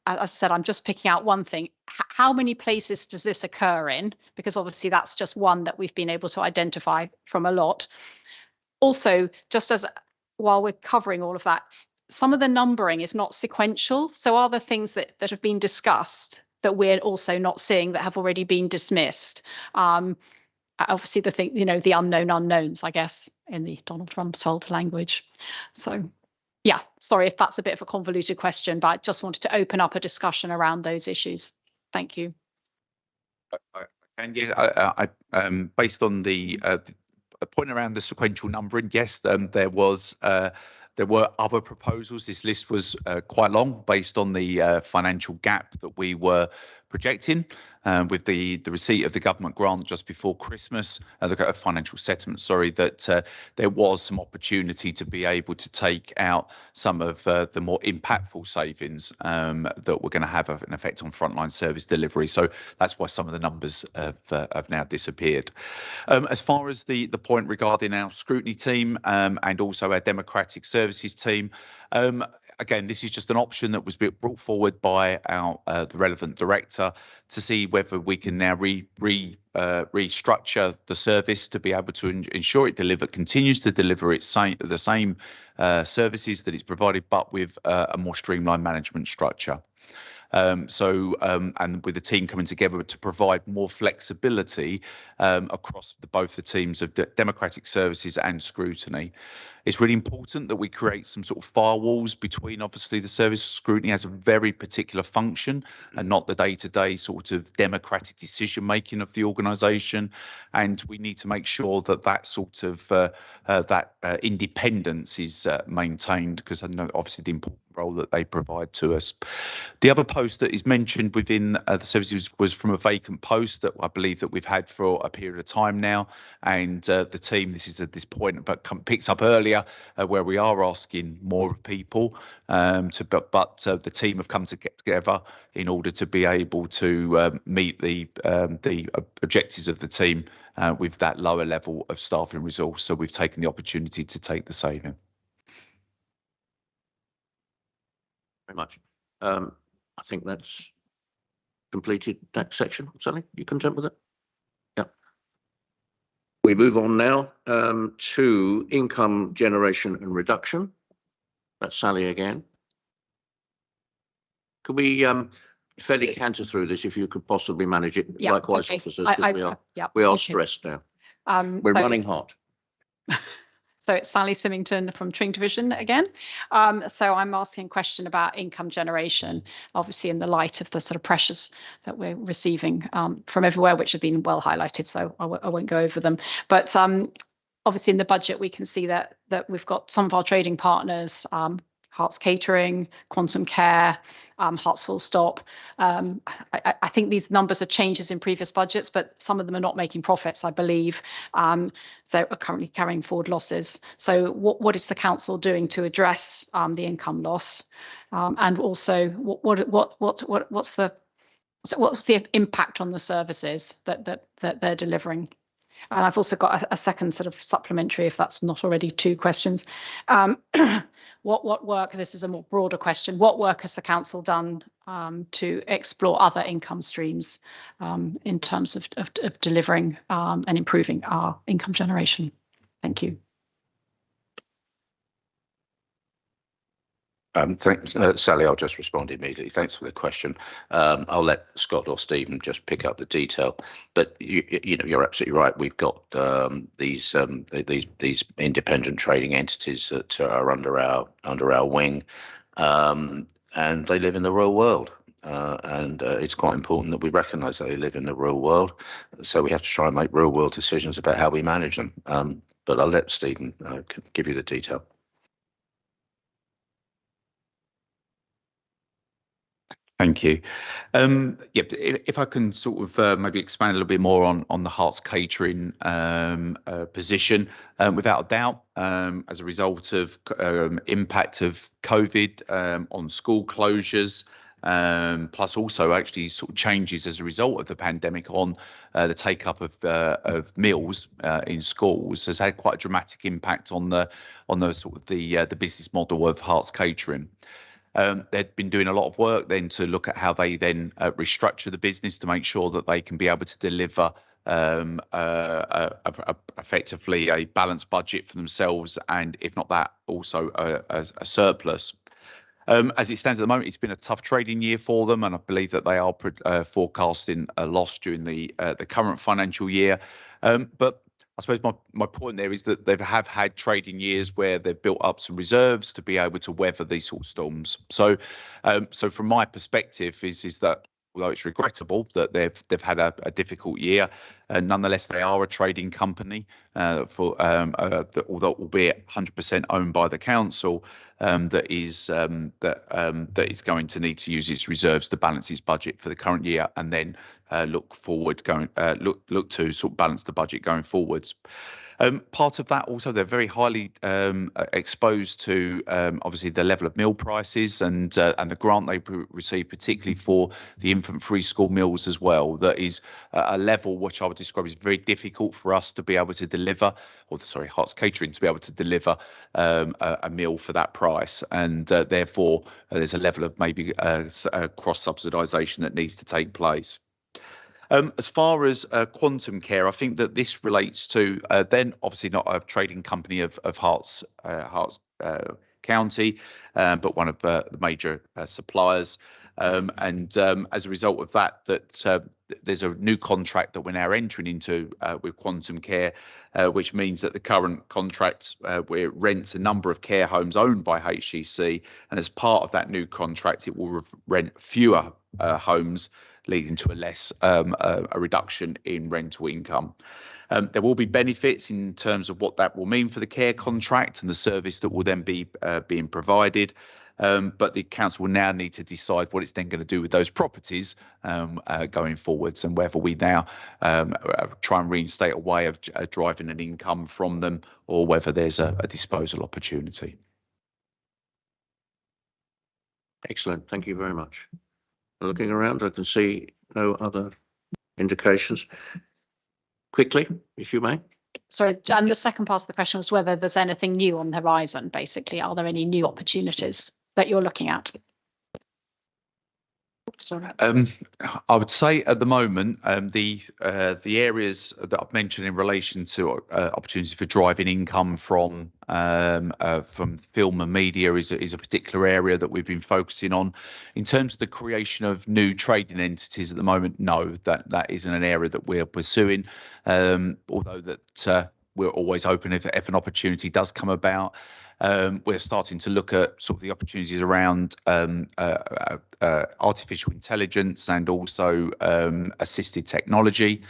as I said, I'm just picking out one thing. How many places does this occur in? Because obviously that's just one that we've been able to identify from a lot. Also, just as while we're covering all of that, some of the numbering is not sequential. So are there things that have been discussed that we're also not seeing that have already been dismissed? Obviously, the thing, you know, the unknown unknowns, I guess, in the Donald Rumsfeld language. So, yeah, sorry if that's a bit of a convoluted question, but I just wanted to open up a discussion around those issues. Thank you. And yeah, based on the point around the sequential numbering, yes, there were other proposals. This list was quite long based on the financial gap that we were projecting with the receipt of the government grant just before Christmas, the financial settlement, sorry, that there was some opportunity to be able to take out some of the more impactful savings that were going to have an effect on frontline service delivery. So that's why some of the numbers have now disappeared. As far as the point regarding our scrutiny team and also our democratic services team, again, this is just an option that was brought forward by the relevant director to see whether we can now restructure the service to be able to ensure it continues to deliver the same services that it's provided, but with a more streamlined management structure. And with the team coming together to provide more flexibility across both the teams of democratic services and scrutiny. It's really important that we create some sort of firewalls between, obviously, the service. Scrutiny has a very particular function and not the day-to-day sort of democratic decision making of the organisation, and we need to make sure that that sort of independence is maintained, because I know obviously the important role that they provide to us. The other post that is mentioned within the services was from a vacant post that I believe that we've had for a period of time now, and the team, this is at this point, but picked up earlier where we are asking more people but the team have come together in order to be able to meet the objectives of the team with that lower level of staffing resource. So we've taken the opportunity to take the saving. Very much. I think that's completed that section. Sally, you content with it? Yeah. We move on now to income generation and reduction. That's Sally again. Could we fairly canter through this if you could possibly manage it? Yeah, Likewise, okay. officers, because we are stressed now. We're running hot. So it's Sally Symington from Tring Division again. So I'm asking a question about income generation, obviously in the light of the sort of pressures that we're receiving from everywhere, which have been well highlighted, so I won't go over them. But obviously in the budget, we can see that we've got some of our trading partners Hearts Catering, Quantum Care, Hearts Full Stop. I think these numbers are changes in previous budgets, but some of them are not making profits, I believe. So are currently carrying forward losses. So what is the council doing to address the income loss? And also, what's the impact on the services that they're delivering? And I've also got a second sort of supplementary, if that's not already two questions. What work, this is a more broader question, what work has the council done to explore other income streams in terms of delivering and improving our income generation? Thank you. Thanks, Sally. I'll just respond immediately. Thanks for the question. I'll let Scott or Stephen just pick up the detail. But you know, you're absolutely right. We've got these independent trading entities that are under our wing, and they live in the real world. And it's quite important that we recognise that they live in the real world. So we have to try and make real world decisions about how we manage them. But I'll let Stephen give you the detail. Thank you. If I can sort of maybe expand a little bit more on the Hearts Catering position, without a doubt, as a result of impact of COVID on school closures, plus also actually sort of changes as a result of the pandemic on the take up of meals in schools, has had quite a dramatic impact on the sort of the business model of Hearts Catering. They've been doing a lot of work then to look at how they then restructure the business to make sure that they can be able to deliver effectively a balanced budget for themselves, and if not that, also a surplus. As it stands at the moment, it's been a tough trading year for them, and I believe that they are forecasting a loss during the current financial year. But I suppose my point there is that they have had trading years where they've built up some reserves to be able to weather these sort of storms. So from my perspective is that although it's regrettable that they've had a difficult year, nonetheless they are a trading company although albeit 100% owned by the council, that is going to need to use its reserves to balance its budget for the current year, and then look to sort of balance the budget going forwards. Part of that also, they're very highly exposed to obviously the level of meal prices and the grant they receive, particularly for the infant free school meals as well. That is a level which I would describe as very difficult for us to be able to deliver, or sorry, Hearts Catering to be able to deliver a meal for that price, and therefore there's a level of maybe cross subsidisation that needs to take place. As far as Quantum Care, I think that this relates to then obviously not a trading company of Hearts County, but one of the major suppliers. And as a result of that, there's a new contract that we're now entering into with Quantum Care, which means that the current contract where it rents a number of care homes owned by HCC, and as part of that new contract, it will rent fewer homes, leading to a reduction in rental income. There will be benefits in terms of what that will mean for the care contract and the service that will then be being provided. But the council will now need to decide what it's then going to do with those properties going forwards, and whether we now try and reinstate a way of driving an income from them, or whether there's a disposal opportunity. Excellent. Thank you very much. Looking around, I can see no other indications. Quickly, if you may. Sorry, and the second part of the question was whether there's anything new on the horizon, basically. Are there any new opportunities that you're looking at? Sorry. I would say at the moment, the areas that I've mentioned in relation to opportunities for driving income from film and media is a particular area that we've been focusing on. In terms of the creation of new trading entities at the moment, no, that isn't an area that we're pursuing. Although that we're always open if an opportunity does come about. We're starting to look at sort of the opportunities around artificial intelligence and also assisted technology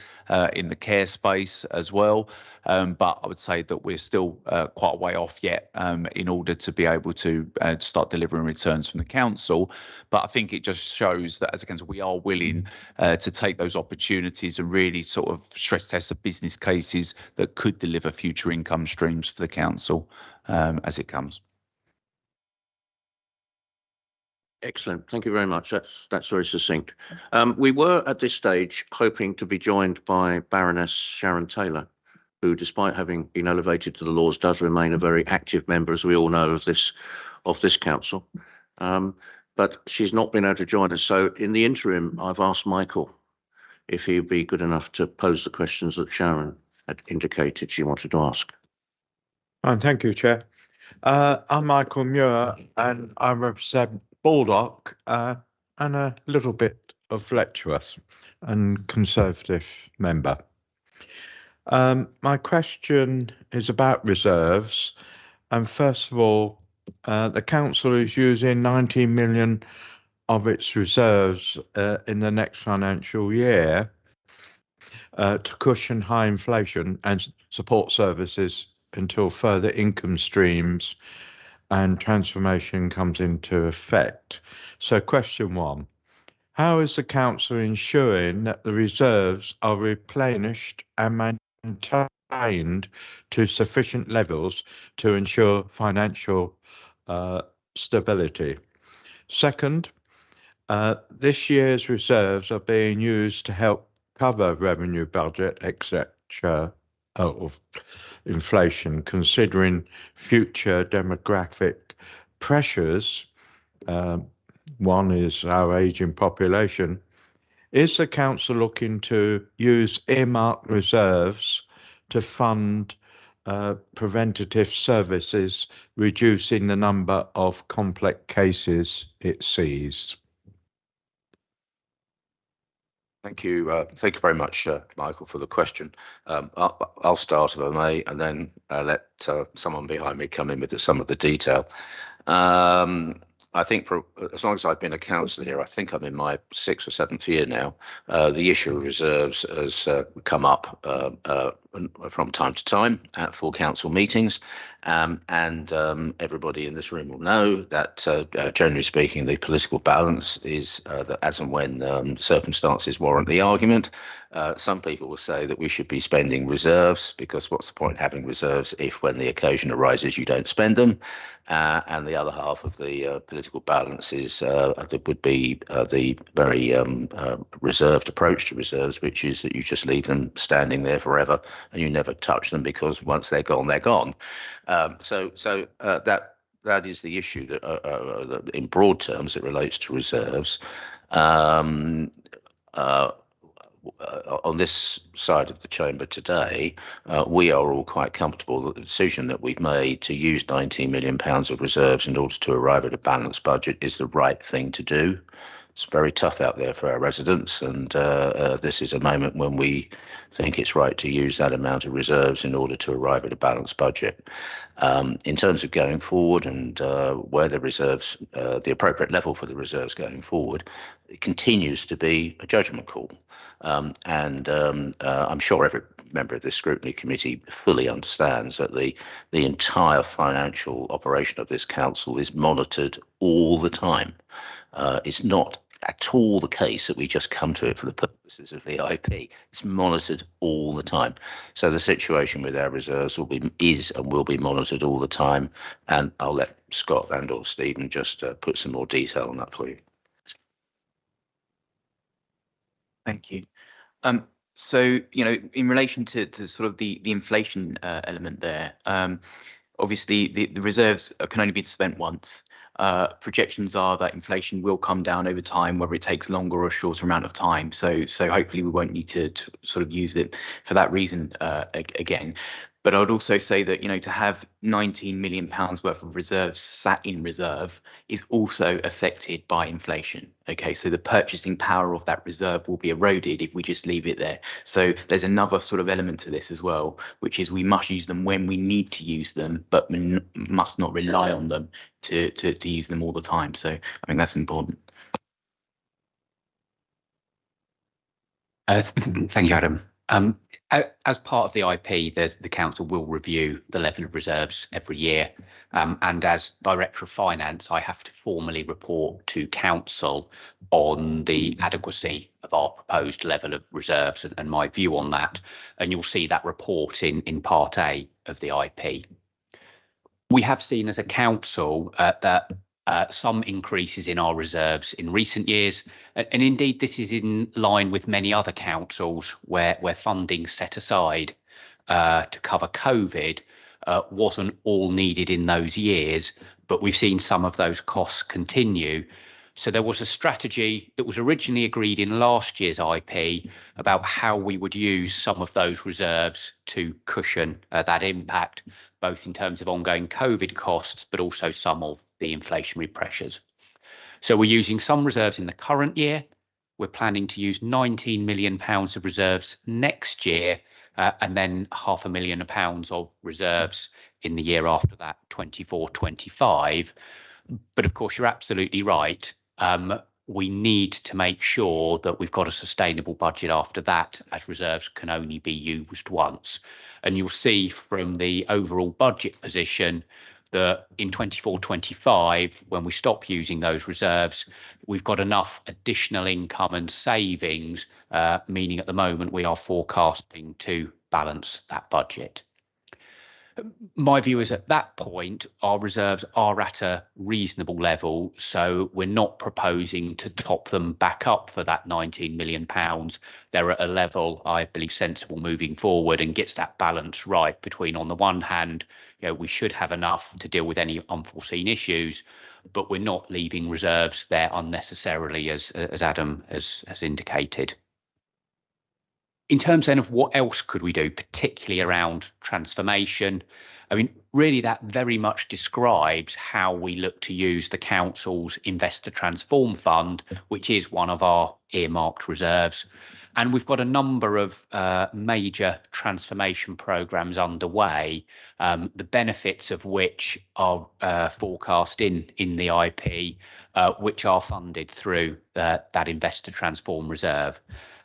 in the care space as well. But I would say that we're still quite a way off yet in order to be able to start delivering returns from the council. But I think it just shows that as a council, we are willing to take those opportunities and really sort of stress test the business cases that could deliver future income streams for the council as it comes. Excellent. Thank you very much. That's very succinct. We were at this stage hoping to be joined by Baroness Sharon Taylor, who, despite having been elevated to the Lords, does remain a very active member, as we all know, of this council. But she's not been able to join us. So in the interim, I've asked Michael if he'd be good enough to pose the questions that Sharon had indicated she wanted to ask. Thank you, Chair. I'm Michael Muir, and I represent Baldock and a little bit of Letchworth and Conservative member. My question is about reserves. And first of all, the council is using 19 million of its reserves in the next financial year to cushion high inflation and support services until further income streams and transformation comes into effect. So question one, how is the council ensuring that the reserves are replenished and maintained to sufficient levels to ensure financial stability? Second, this year's reserves are being used to help cover revenue budget, etc. of inflation, considering future demographic pressures. One is our ageing population. Is the council looking to use earmarked reserves to fund preventative services, reducing the number of complex cases it sees? Thank you. Thank you very much, Michael, for the question. I'll start, if I may, and then let someone behind me come in with some of the detail. I think for as long as I've been a councillor here, I think I'm in my 6th or 7th year now, the issue of reserves has come up from time to time at full council meetings. And everybody in this room will know that, generally speaking, the political balance is that as and when circumstances warrant the argument. Some people will say that we should be spending reserves, because what's the point in having reserves if, when the occasion arises, you don't spend them? And the other half of the political balance is that would be the very reserved approach to reserves, which is that you just leave them standing there forever and you never touch them, because once they're gone, they're gone. So that is the issue that, in broad terms, it relates to reserves. On this side of the chamber today, we are all quite comfortable that the decision that we've made to use £19 million of reserves in order to arrive at a balanced budget is the right thing to do. It's very tough out there for our residents, and this is a moment when we think it's right to use that amount of reserves in order to arrive at a balanced budget. In terms of going forward and where the reserves, the appropriate level for the reserves going forward, it continues to be a judgment call. I'm sure every member of this scrutiny committee fully understands that the entire financial operation of this council is monitored all the time. It's not at all the case that we just come to it for the purposes of the IP. It's monitored all the time. So the situation with our reserves is and will be monitored all the time. And I'll let Scott and or Stephen just put some more detail on that for you. Thank you. So, in relation to sort of the inflation element there, obviously the reserves can only be spent once. Projections are that inflation will come down over time, whether it takes longer or a shorter amount of time. So hopefully we won't need to sort of use it for that reason again. But I would also say that, to have £19 million worth of reserves sat in reserve is also affected by inflation. Okay, so the purchasing power of that reserve will be eroded if we just leave it there. So there's another sort of element to this as well, which is we must use them when we need to use them, but we must not rely on them to use them all the time. So I think that's important. Thank you, Adam. As part of the IP, the council will review the level of reserves every year, and as Director of Finance, I have to formally report to council on the adequacy of our proposed level of reserves and my view on that. And you'll see that report in Part A of the IP. We have seen as a council that some increases in our reserves in recent years, and indeed this is in line with many other councils where funding set aside to cover COVID wasn't all needed in those years, but we've seen some of those costs continue. So there was a strategy that was originally agreed in last year's IP about how we would use some of those reserves to cushion that impact, both in terms of ongoing COVID costs, but also some of the inflationary pressures. So we're using some reserves in the current year. We're planning to use £19 million of reserves next year, and then £500,000 of reserves in the year after that, 24-25. But of course, you're absolutely right. We need to make sure that we've got a sustainable budget after that, as reserves can only be used once. And you'll see from the overall budget position that in 24-25, when we stop using those reserves, we've got enough additional income and savings, meaning at the moment we are forecasting to balance that budget. My view is at that point, our reserves are at a reasonable level, so we're not proposing to top them back up for that £19 million. They're at a level, I believe, sensible moving forward and gets that balance right between, on the one hand, we should have enough to deal with any unforeseen issues, but we're not leaving reserves there unnecessarily, as Adam has indicated. In terms then of what else could we do, particularly around transformation, I mean, really that very much describes how we look to use the council's Investor Transform Fund, which is one of our earmarked reserves. And we've got a number of major transformation programmes underway, the benefits of which are forecast in the IP, which are funded through that Investor Transform Reserve.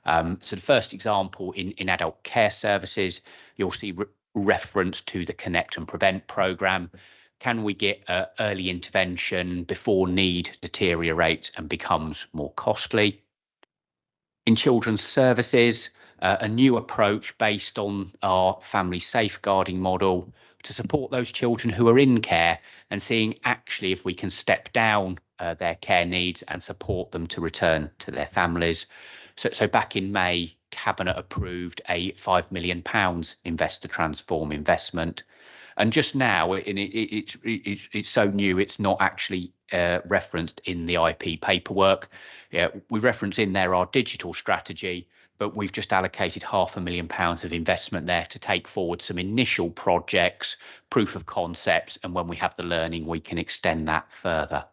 So the first example in adult care services, you'll see reference to the Connect and Prevent programme. Can we get early intervention before need deteriorates and becomes more costly? In children's services, a new approach based on our family safeguarding model to support those children who are in care and seeing actually if we can step down their care needs and support them to return to their families. So back in May, Cabinet approved a £5 million Investor Transform investment. And just now, it's so new, it's not actually referenced in the IP paperwork. Yeah, we reference in there our digital strategy, but we've just allocated £500,000 of investment there to take forward some initial projects, proof of concepts, and when we have the learning, we can extend that further.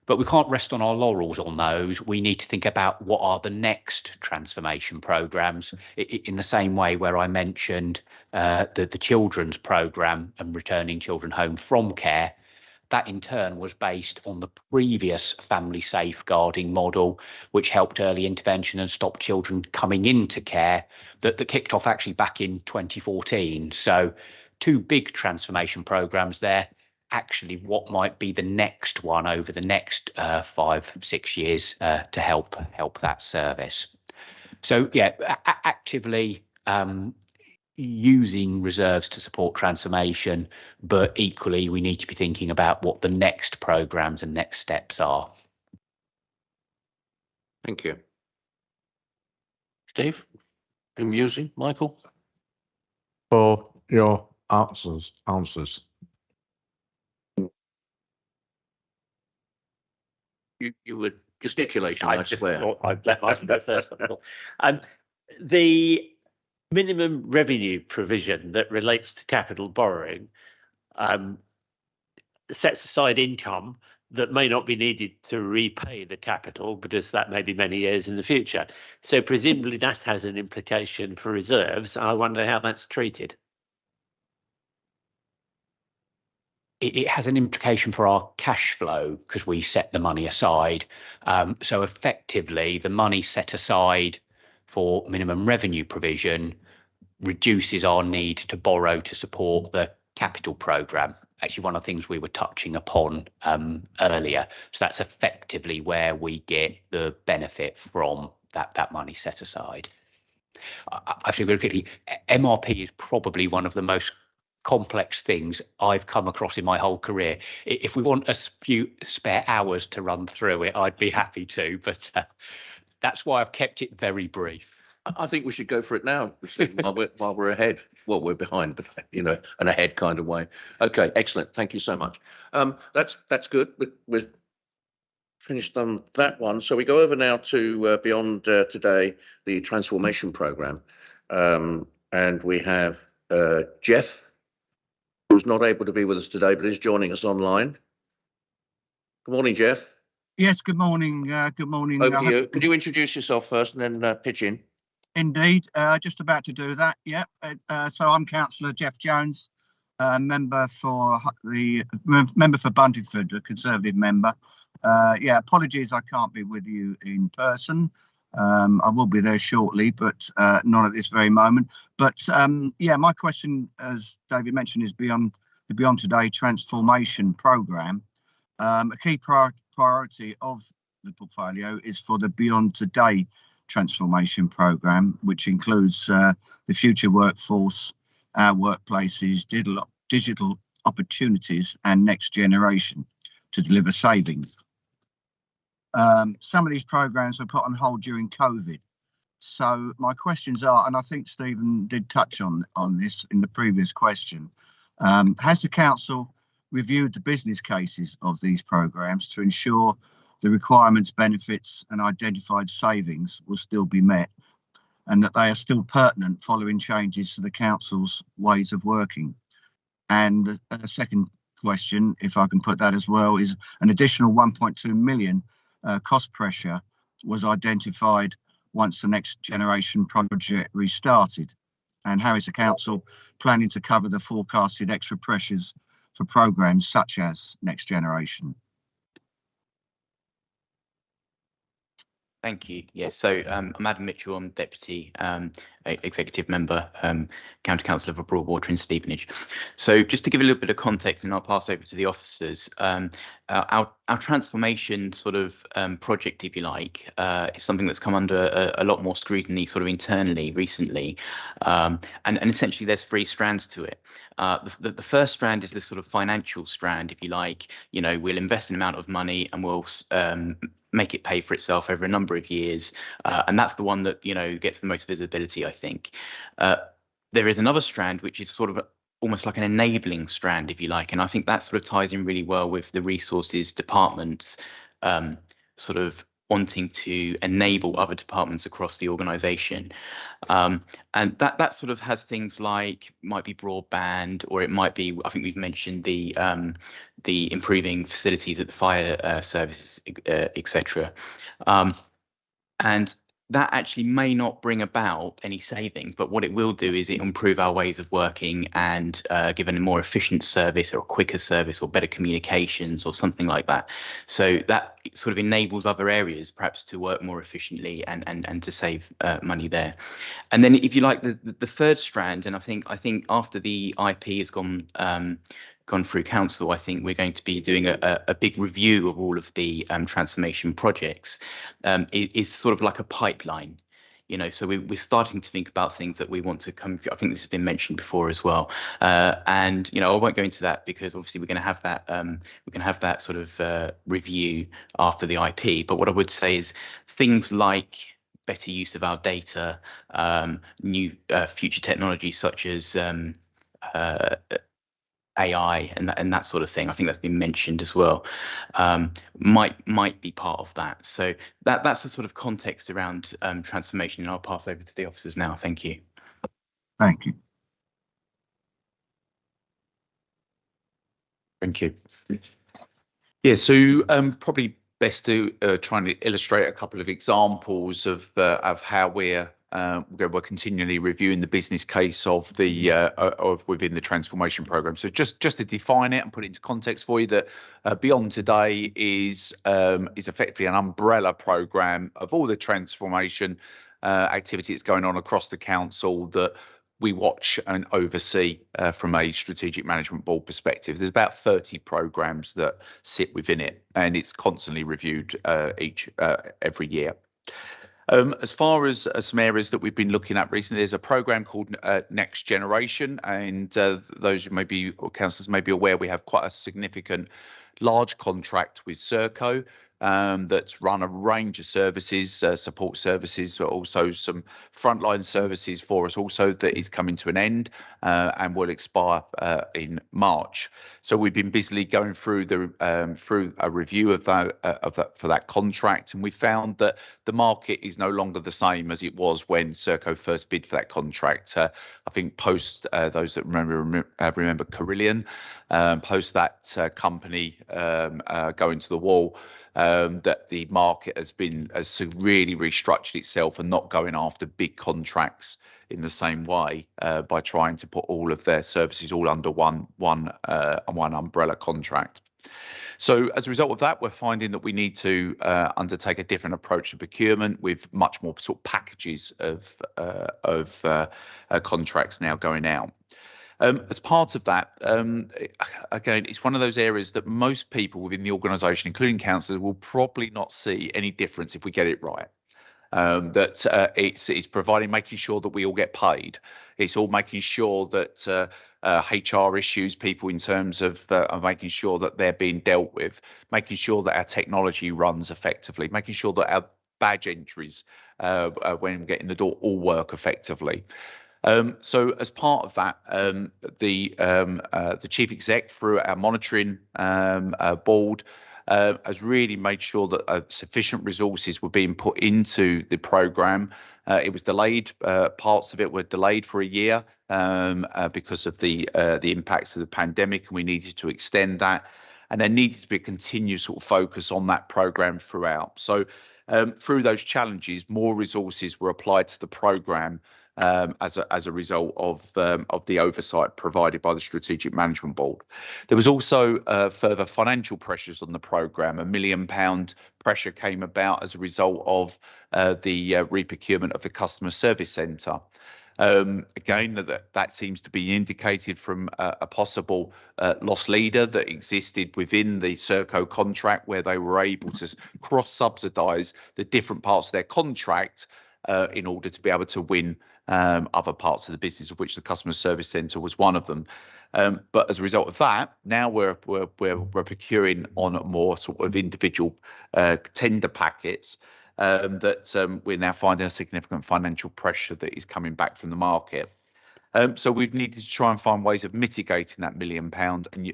But we can't rest on our laurels on those. We need to think about what are the next transformation programmes, in the same way where I mentioned the children's programme and returning children home from care. That in turn was based on the previous family safeguarding model, which helped early intervention and stopped children coming into care, that kicked off actually back in 2014. So two big transformation programmes there. Actually, what might be the next one over the next 5-6 years to help that service. So yeah, actively using reserves to support transformation, but equally we need to be thinking about what the next programmes and next steps are. Thank you. Steve, been using Michael for your answers. You were gesticulating, I swear. I'd let Michael go first. The minimum revenue provision that relates to capital borrowing sets aside income that may not be needed to repay the capital, because that may be many years in the future. So presumably that has an implication for reserves. I wonder how that's treated. It has an implication for our cash flow because we set the money aside. So effectively, the money set aside for minimum revenue provision reduces our need to borrow to support the capital programme. Actually, one of the things we were touching upon earlier. So that's effectively where we get the benefit from that money set aside. I feel very quickly, MRP is probably one of the most complex things I've come across in my whole career. If we want a few spare hours to run through it, I'd be happy to, but that's why I've kept it very brief. I think we should go for it now while we're ahead. Well, we're behind, but an ahead kind of way. Okay, excellent. Thank you so much. That's good. We've finished on that one. So we go over now to beyond today, the transformation program, and we have Jeff, who's not able to be with us today, but is joining us online. Good morning, Jeff. Yes, good morning. Good morning. Over to you. Could you introduce yourself first and then pitch in? Indeed, just about to do that. Yeah. So I'm Councillor Jeff Jones, member for Buntingford, a Conservative member. Yeah, apologies, I can't be with you in person. I will be there shortly, but not at this very moment. But yeah, my question, as David mentioned, is beyond the Beyond Today transformation programme. A key priority of the portfolio is for the Beyond Today transformation programme, which includes the future workforce, our workplaces, digital opportunities and next generation to deliver savings. Some of these programmes were put on hold during COVID. So my questions are, and I think Stephen did touch on this in the previous question, has the council reviewed the business cases of these programmes to ensure the requirements, benefits and identified savings will still be met and that they are still pertinent following changes to the council's ways of working? And a second question, if I can put that as well, is an additional 1.2 million cost pressure was identified once the Next Generation project restarted. And how is the council planning to cover the forecasted extra pressures for programmes such as Next Generation? Thank you. Yes, so I'm Adam Mitchell. I'm Deputy Executive Member, County Council for Broadwater in Stevenage. So just to give a little bit of context, and I'll pass over to the officers, our transformation sort of project, if you like, is something that's come under a lot more scrutiny sort of internally recently. And essentially there's three strands to it. The first strand is the sort of financial strand, if you like. You know, we'll invest an amount of money and we'll make it pay for itself over a number of years. And that's the one that, you know, gets the most visibility, I think. There is another strand, which is sort of almost like an enabling strand, if you like. And I think that sort of ties in really well with the resources departments sort of wanting to enable other departments across the organisation. And that sort of has things like, might be broadband, or it might be, I think we've mentioned the improving facilities at the fire services, etc. And that actually may not bring about any savings, but what it will do is it improve our ways of working and give a more efficient service or a quicker service or better communications or something like that. So that sort of enables other areas perhaps to work more efficiently and to save money there. And then if you like the third strand, and I think after the IP has gone through council, I think we're going to be doing a big review of all of the transformation projects. It is sort of like a pipeline, you know, so we're starting to think about things that we want to come through. I think this has been mentioned before as well. And, you know, I won't go into that because obviously we're going to have that sort of review after the IP. But what I would say is things like better use of our data, new future technology such as AI and that sort of thing, I think that's been mentioned as well, might be part of that. So that's the sort of context around transformation, and I'll pass over to the officers now. Thank you. Thank you. Thank you. Yeah, so probably best to try and illustrate a couple of examples of how we're continually reviewing the business case of the of within the transformation program. So just to define it and put it into context for you, that Beyond Today is effectively an umbrella program of all the transformation activity that's going on across the council that we watch and oversee from a strategic management board perspective. There's about 30 programs that sit within it, and it's constantly reviewed every year. As far as some areas that we've been looking at recently, there's a program called Next Generation, and those councillors may be aware, we have quite a significant large contract with Serco that's run a range of services, support services, but also some frontline services for us also, that is coming to an end and will expire in March. So we've been busily going through through a review of that for that contract, and we found that the market is no longer the same as it was when Serco first bid for that contract. I think post those that remember Carillion, post that company going to the wall, that the market has really restructured itself and not going after big contracts in the same way by trying to put all of their services all under one umbrella contract. So as a result of that, we're finding that we need to undertake a different approach to procurement with much more sort of packages of contracts now going out. As part of that, again, it's one of those areas that most people within the organisation, including councillors, will probably not see any difference if we get it right. It's providing, making sure that we all get paid. It's all making sure that HR issues, people in terms of making sure that they're being dealt with, making sure that our technology runs effectively, making sure that our badge entries when we get in the door all work effectively. So as part of that, the chief exec through our monitoring board has really made sure that sufficient resources were being put into the programme. It was delayed, parts of it were delayed for a year because of the impacts of the pandemic, and we needed to extend that. And there needed to be a continuous sort of focus on that programme throughout. So through those challenges, more resources were applied to the programme as a result of the oversight provided by the Strategic Management Board. There was also further financial pressures on the programme. £1 million pressure came about as a result of the reprocurement of the customer service centre. Again, that seems to be indicated from a possible loss leader that existed within the Serco contract, where they were able to cross-subsidise the different parts of their contract in order to be able to win other parts of the business, of which the customer service centre was one of them. But as a result of that, now we're procuring on more sort of individual tender packets that we're now finding a significant financial pressure that is coming back from the market. So we've needed to try and find ways of mitigating that £1 million,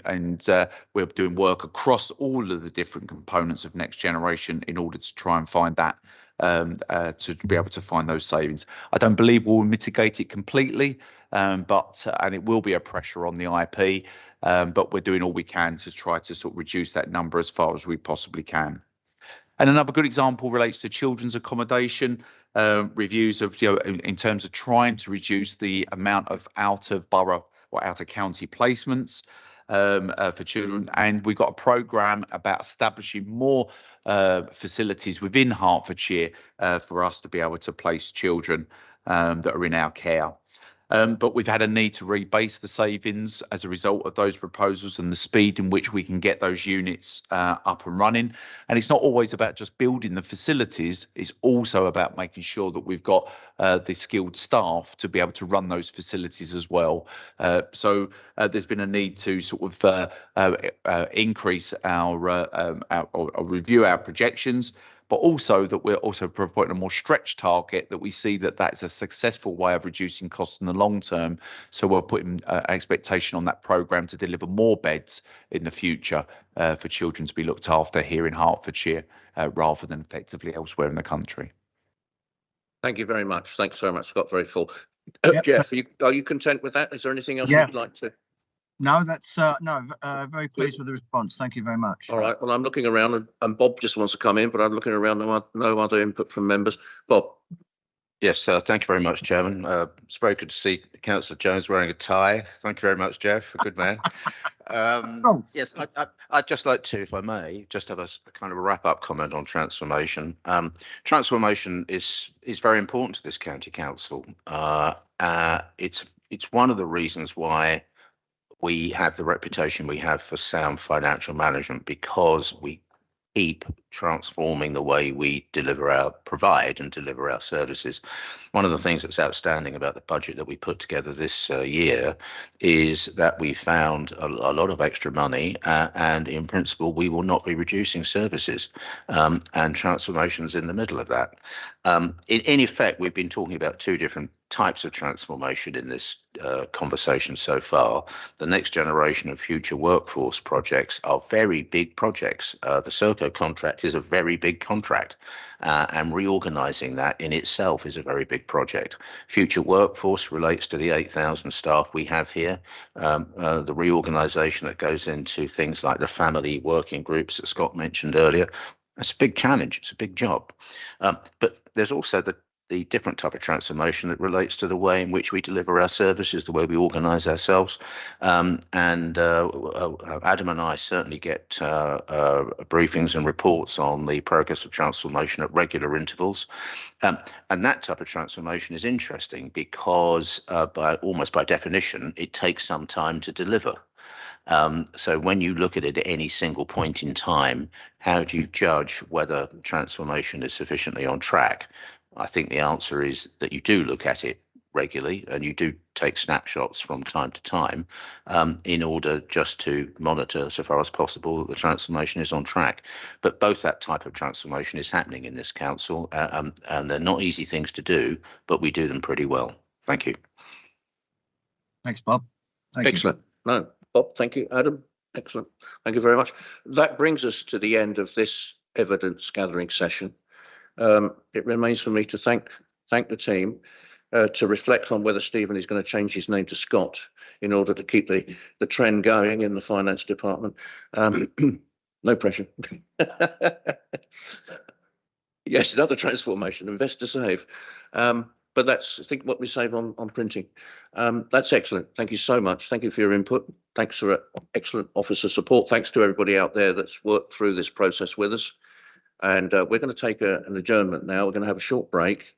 and we're doing work across all of the different components of Next Generation in order to try and find that, to be able to find those savings. I don't believe we'll mitigate it completely, and it will be a pressure on the IP, but we're doing all we can to try to sort of reduce that number as far as we possibly can. And another good example relates to children's accommodation, reviews of, in terms of trying to reduce the amount of out of borough or out of county placements for children. And we've got a programme about establishing more facilities within Hertfordshire for us to be able to place children that are in our care. But we've had a need to rebase the savings as a result of those proposals and the speed in which we can get those units up and running. And it's not always about just building the facilities, it's also about making sure that we've got the skilled staff to be able to run those facilities as well. So there's been a need to sort of increase or review our projections, but also that we're also providing a more stretched target, that we see that that's a successful way of reducing costs in the long term. So we're putting an expectation on that programme to deliver more beds in the future for children to be looked after here in Hertfordshire rather than effectively elsewhere in the country. Thank you very much. Thanks very much, Scott. Very full. Yep. Jeff, are you content with that? Is there anything else Yeah. you'd like to? No, that's very pleased with the response. Thank you very much. All right. Well, I'm looking around and Bob just wants to come in, but I'm looking around. No other input from members. Bob. Yes, thank you very much, Chairman. It's very good to see Councillor Jones wearing a tie. Thank you very much, Jeff. A good man. Yes, I'd just like to, if I may, just have a kind of a wrap-up comment on transformation. Transformation is very important to this county council. It's one of the reasons why we have the reputation we have for sound financial management, because we keep transforming the way we provide and deliver our services. One of the things that's outstanding about the budget that we put together this year is that we found a lot of extra money, and in principle we will not be reducing services, and transformations in the middle of that. In effect, we've been talking about two different types of transformation in this conversation so far. The next generation of future workforce projects are very big projects. The Serco contract is a very big contract, and reorganising that in itself is a very big project. Future workforce relates to the 8,000 staff we have here. The reorganisation that goes into things like the family working groups that Scott mentioned earlier. It's a big challenge. It's a big job. But there's also the different type of transformation that relates to the way in which we deliver our services, the way we organise ourselves. Adam and I certainly get briefings and reports on the progress of transformation at regular intervals. And that type of transformation is interesting because almost by definition, it takes some time to deliver. So when you look at it at any single point in time, how do you judge whether transformation is sufficiently on track? I think the answer is that you do look at it regularly, and you do take snapshots from time to time, in order just to monitor, so far as possible, that the transformation is on track. But both that type of transformation is happening in this council, and they're not easy things to do, but we do them pretty well. Thank you. Thanks, Bob. Excellent. No, Bob, thank you. Adam, excellent. Thank you very much. That brings us to the end of this evidence gathering session. It remains for me to thank the team, to reflect on whether Stephen is going to change his name to Scott in order to keep the trend going in the finance department. No pressure. Yes, another transformation, invest to save. But that's, I think, what we save on printing. That's excellent. Thank you so much. Thank you for your input. Thanks for excellent officer support. Thanks to everybody out there that's worked through this process with us. And we're going to take an adjournment now. We're going to have a short break.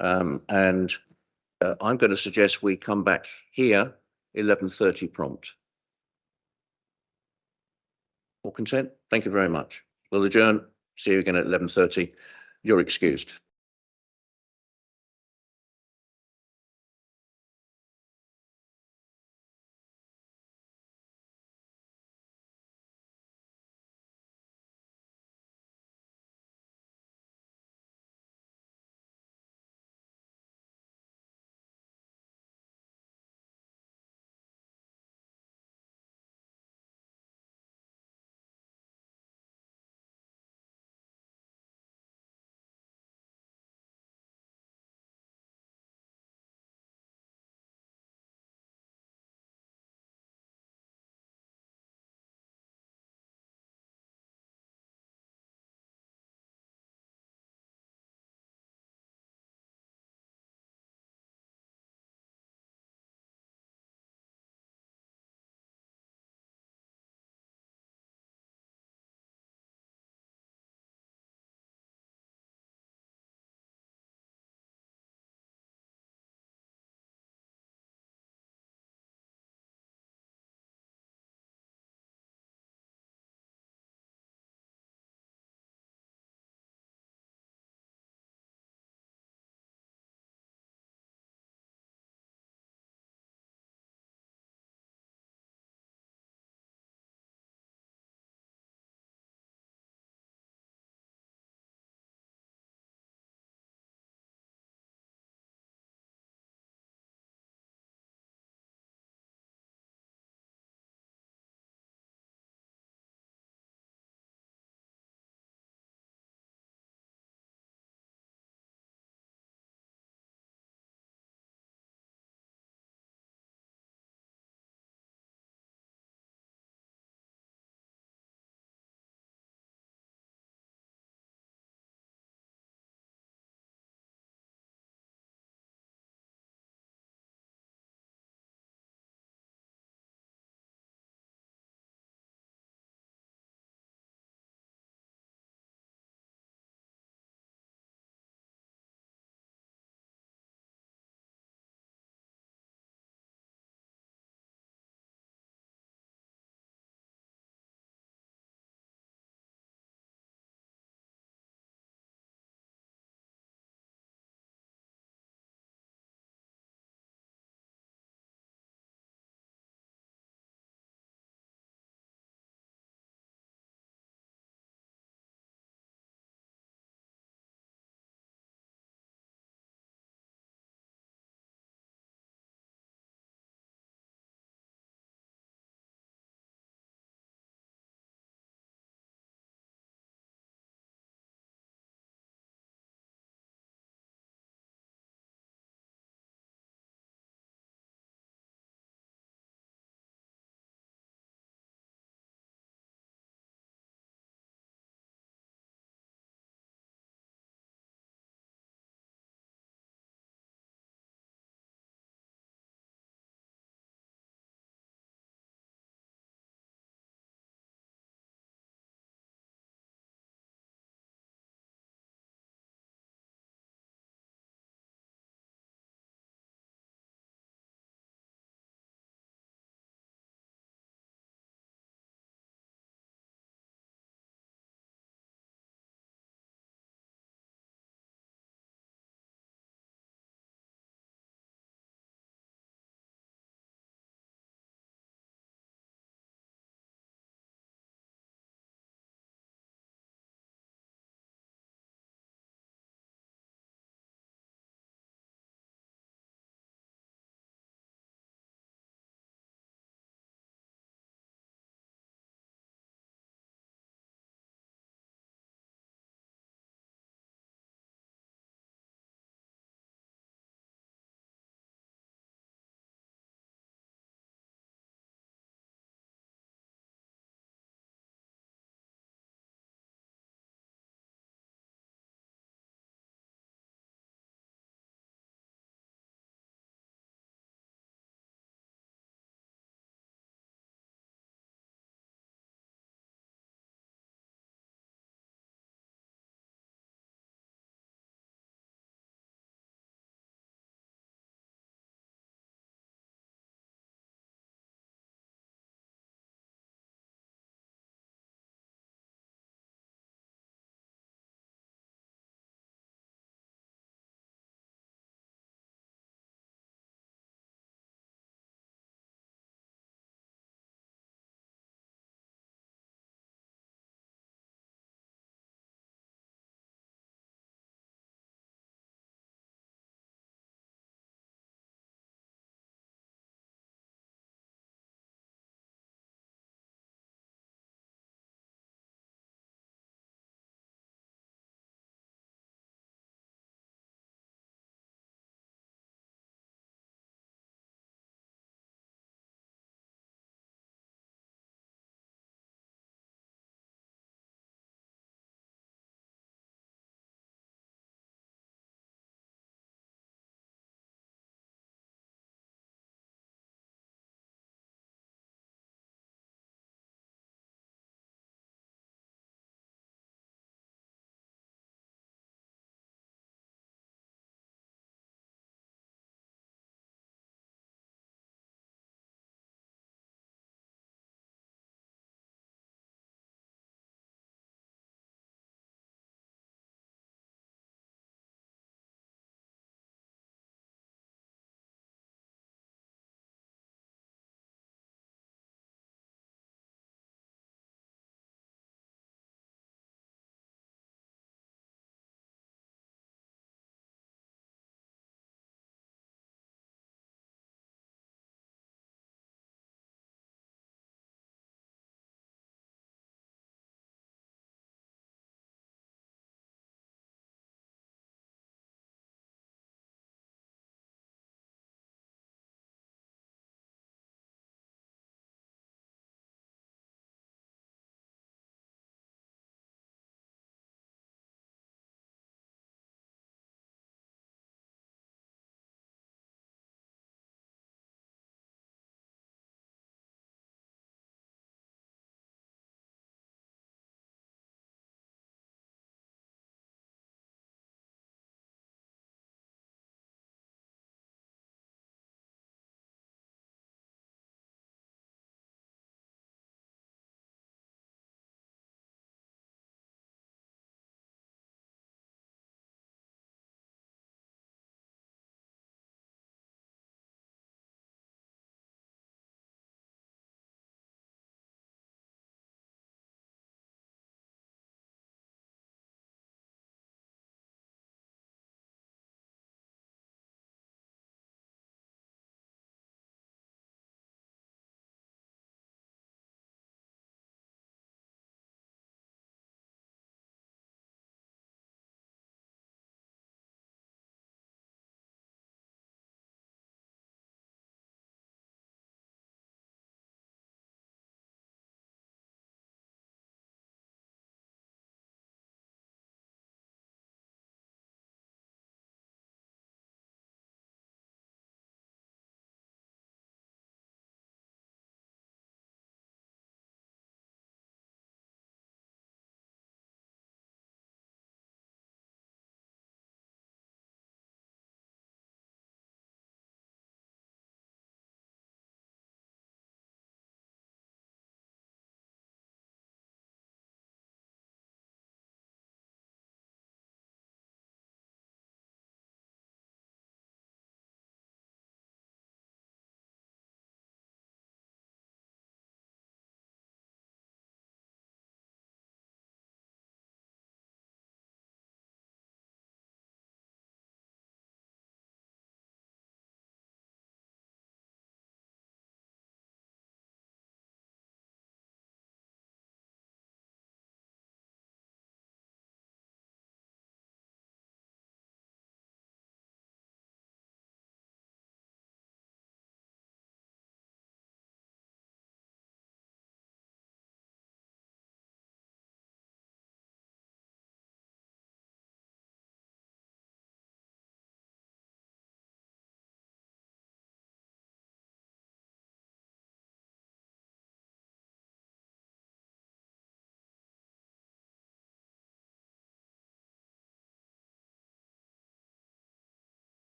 And I'm going to suggest we come back here 11:30 prompt. All content? Thank you very much. We'll adjourn. See you again at 11:30. You're excused.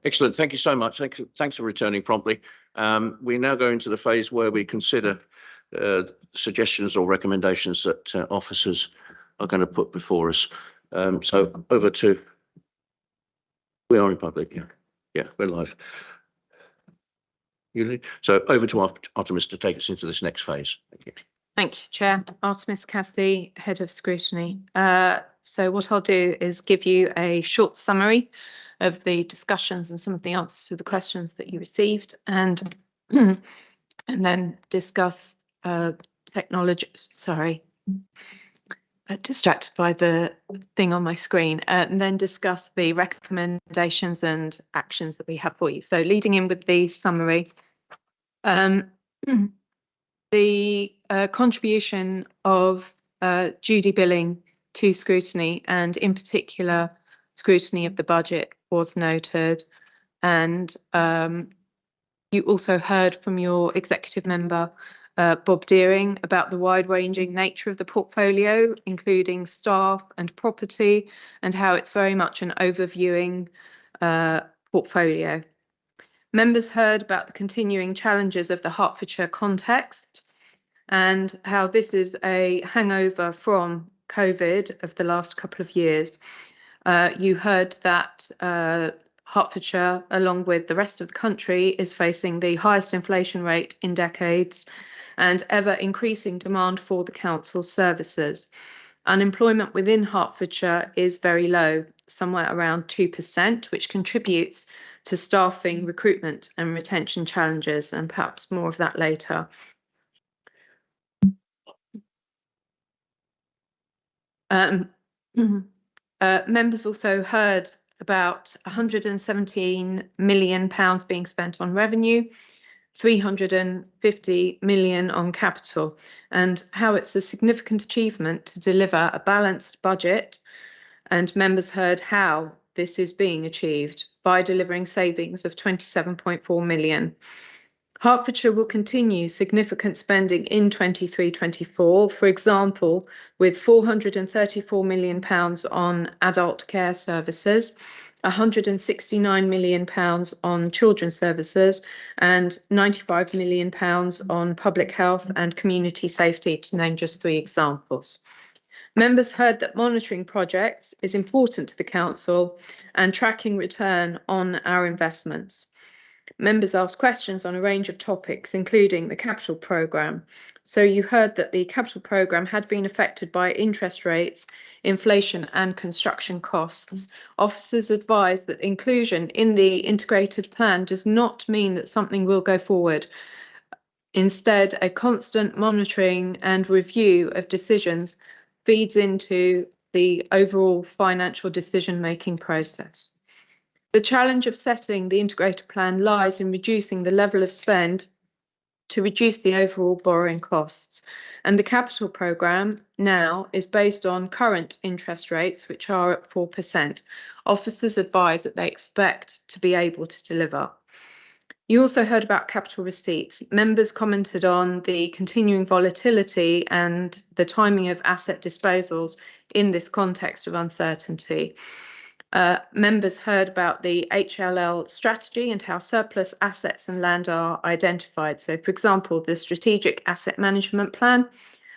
Excellent. Thank you so much. Thanks for returning promptly. We now go into the phase where we consider suggestions or recommendations that officers are going to put before us. So over to, we are in public. Yeah, we're live. So over to Artemis to take us into this next phase. Thank you. Thank you, Chair. Artemis Cassidy, Head of Scrutiny. So what I'll do is give you a short summary of the discussions and some of the answers to the questions that you received, and then discuss technology. Sorry, distracted by the thing on my screen, and then discuss the recommendations and actions that we have for you. So leading in with the summary. The contribution of Judy Billing to scrutiny, and in particular scrutiny of the budget, was noted. And you also heard from your executive member, Bob Deering, about the wide-ranging nature of the portfolio, including staff and property, and how it's very much an overviewing portfolio. Members heard about the continuing challenges of the Hertfordshire context and how this is a hangover from COVID of the last couple of years. You heard that Hertfordshire, along with the rest of the country, is facing the highest inflation rate in decades and ever increasing demand for the council's services. Unemployment within Hertfordshire is very low, somewhere around 2%, which contributes to staffing, recruitment and retention challenges, and perhaps more of that later. Members also heard about £117 million being spent on revenue, 350 million on capital, and how it's a significant achievement to deliver a balanced budget. And members heard how this is being achieved by delivering savings of 27.4 million. Hertfordshire will continue significant spending in 23-24, for example, with £434 million on adult care services, £169 million on children's services, and £95 million on public health and community safety, to name just 3 examples. Members heard that monitoring projects is important to the council and tracking return on our investments. Members asked questions on a range of topics, including the capital programme. So you heard that the capital programme had been affected by interest rates, inflation and construction costs. Officers advised that inclusion in the integrated plan does not mean that something will go forward. Instead, a constant monitoring and review of decisions feeds into the overall financial decision-making process. The challenge of setting the integrated plan lies in reducing the level of spend to reduce the overall borrowing costs. And the capital programme now is based on current interest rates, which are at 4%. Officers advise that they expect to be able to deliver. You also heard about capital receipts. Members commented on the continuing volatility and the timing of asset disposals in this context of uncertainty. Members heard about the HLL strategy and how surplus assets and land are identified. So, for example, the Strategic Asset Management Plan,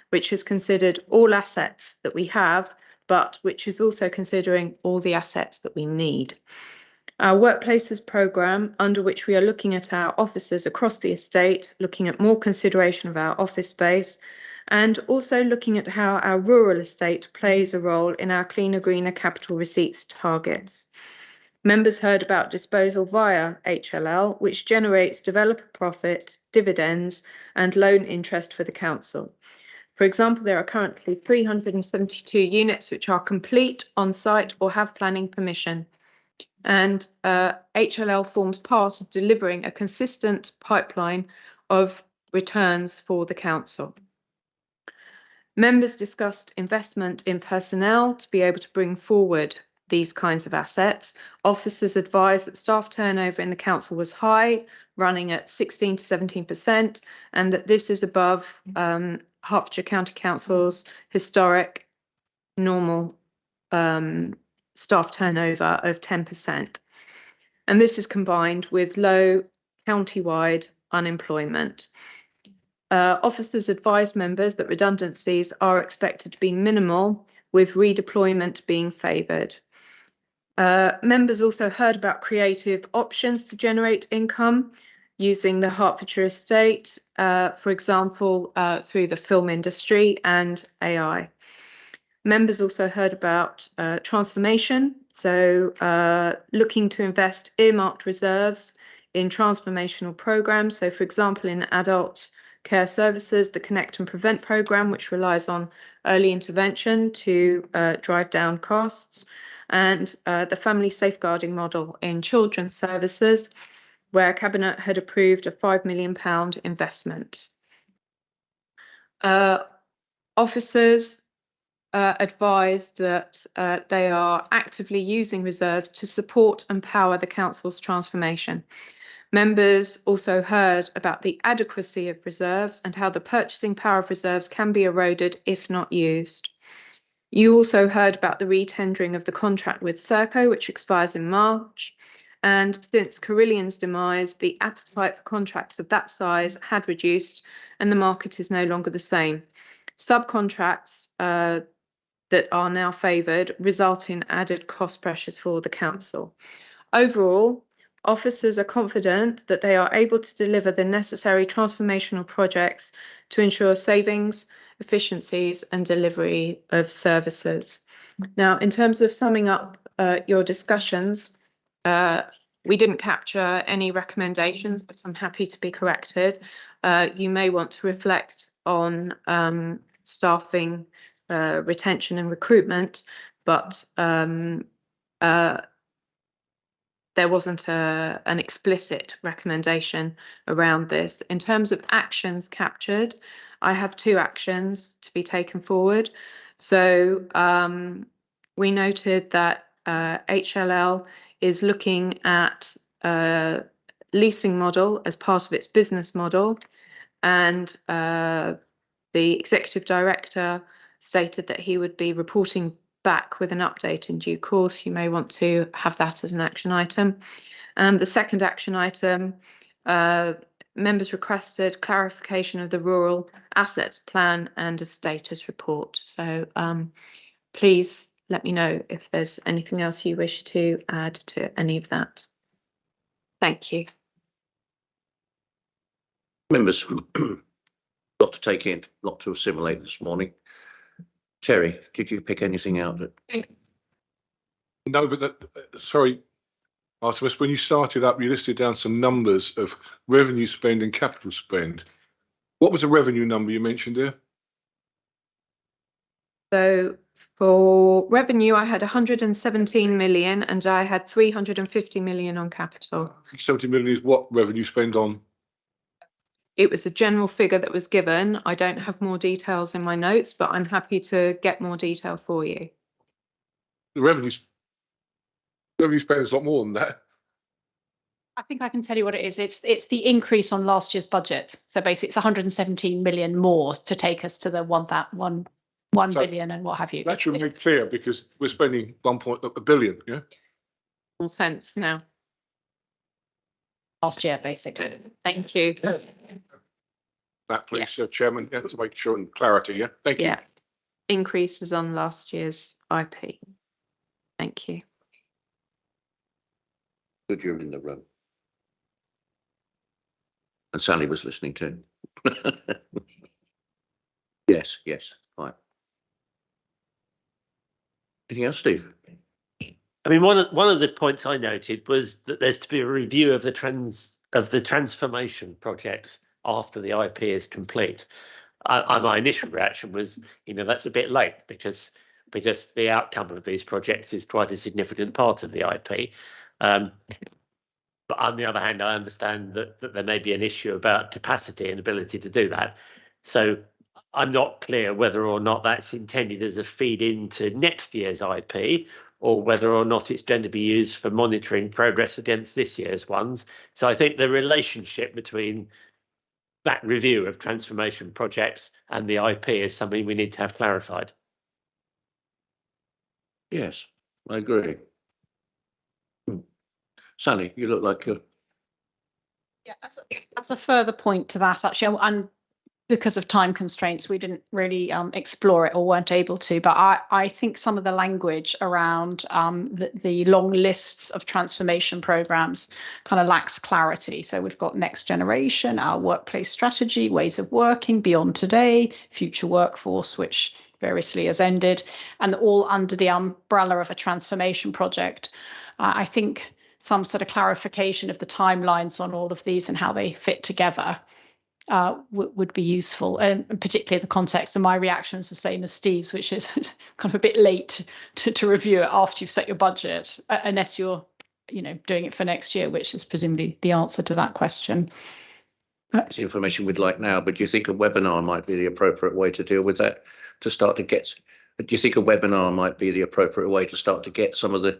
which has considered all assets that we have, but which is also considering all the assets that we need. Our Workplaces programme, under which we are looking at our offices across the estate, looking at more consideration of our office space, and also looking at how our rural estate plays a role in our cleaner, greener capital receipts targets. Members heard about disposal via HLL, which generates developer profit, dividends, and loan interest for the council. For example, there are currently 372 units which are complete on site or have planning permission. And HLL forms part of delivering a consistent pipeline of returns for the council. Members discussed investment in personnel to be able to bring forward these kinds of assets. Officers advised that staff turnover in the council was high, running at 16 to 17%, and that this is above Hertfordshire County Council's historic normal staff turnover of 10%. And this is combined with low county-wide unemployment. Officers advised members that redundancies are expected to be minimal, with redeployment being favoured. Members also heard about creative options to generate income using the Hertfordshire estate, for example, through the film industry and AI. Members also heard about transformation, so looking to invest earmarked reserves in transformational programmes. So, for example, in adult care services, the Connect and Prevent programme, which relies on early intervention to drive down costs, and the family safeguarding model in children's services, where Cabinet had approved a £5 million investment. Officers advised that they are actively using reserves to support and power the council's transformation. Members also heard about the adequacy of reserves and how the purchasing power of reserves can be eroded if not used. You also heard about the retendering of the contract with Serco, which expires in March. And since Carillion's demise, the appetite for contracts of that size had reduced and the market is no longer the same. Subcontracts that are now favoured result in added cost pressures for the council. Overall, officers are confident that they are able to deliver the necessary transformational projects to ensure savings, efficiencies and delivery of services. Now, in terms of summing up your discussions, we didn't capture any recommendations, but I'm happy to be corrected. You may want to reflect on staffing, retention and recruitment, but there wasn't an explicit recommendation around this. In terms of actions captured, I have 2 actions to be taken forward. So we noted that HLL is looking at a leasing model as part of its business model, and the executive director stated that he would be reporting back with an update in due course. You may want to have that as an action item. And the second action item, members requested clarification of the rural assets plan and a status report. So please let me know if there's anything else you wish to add to any of that. Thank you. Members, lot to take in, lot to assimilate this morning. Terry, did you pick anything out? No, but sorry, Artemis, when you started up, you listed down some numbers of revenue spend and capital spend. What was the revenue number you mentioned there? So for revenue, I had 117 million and I had 350 million on capital. 70 million is what revenue spend on? It was a general figure that was given. I don't have more details in my notes, but I'm happy to get more detail for you. The revenue spend is a lot more than that. I think I can tell you what it is. It's the increase on last year's budget. So basically, it's 117 million more to take us to the 1 billion and what have you. That should make clear because we're spending 1.1 billion. Yeah. More sense now. Last year, basically. Thank you. That, please, Chairman, to make sure and clarity. Yeah. Thank you. Yeah. Increases on last year's IP. Thank you. Good, you're in the room. And Sally was listening too. Yes, fine. Anything else, Steve? I mean, one of the points I noted was that there's to be a review of the transformation projects after the IP is complete. My initial reaction was, that's a bit late because the outcome of these projects is quite a significant part of the IP. But on the other hand, I understand that there may be an issue about capacity and ability to do that. So I'm not clear whether or not that's intended as a feed into next year's IP or whether or not it's going to be used for monitoring progress against this year's ones. So I think the relationship between that review of transformation projects and the IP is something we need to have clarified. Yes. I agree. Sally, you look like you're. Yeah, as a further point to that, actually, and because of time constraints, we didn't really explore it or weren't able to. But I think some of the language around the long lists of transformation programs kind of lacks clarity. So we've got next generation, our workplace strategy, ways of working, beyond today, future workforce, which variously has ended, and all under the umbrella of a transformation project. I think some sort of clarification of the timelines on all of these and how they fit together would be useful, and particularly the context. And my reaction is the same as Steve's, which is kind of a bit late to review it after you've set your budget, unless you're, doing it for next year, which is presumably the answer to that question. It's information we'd like now, but do you think a webinar might be the appropriate way to deal with that? Do you think a webinar might be the appropriate way to start to get some of the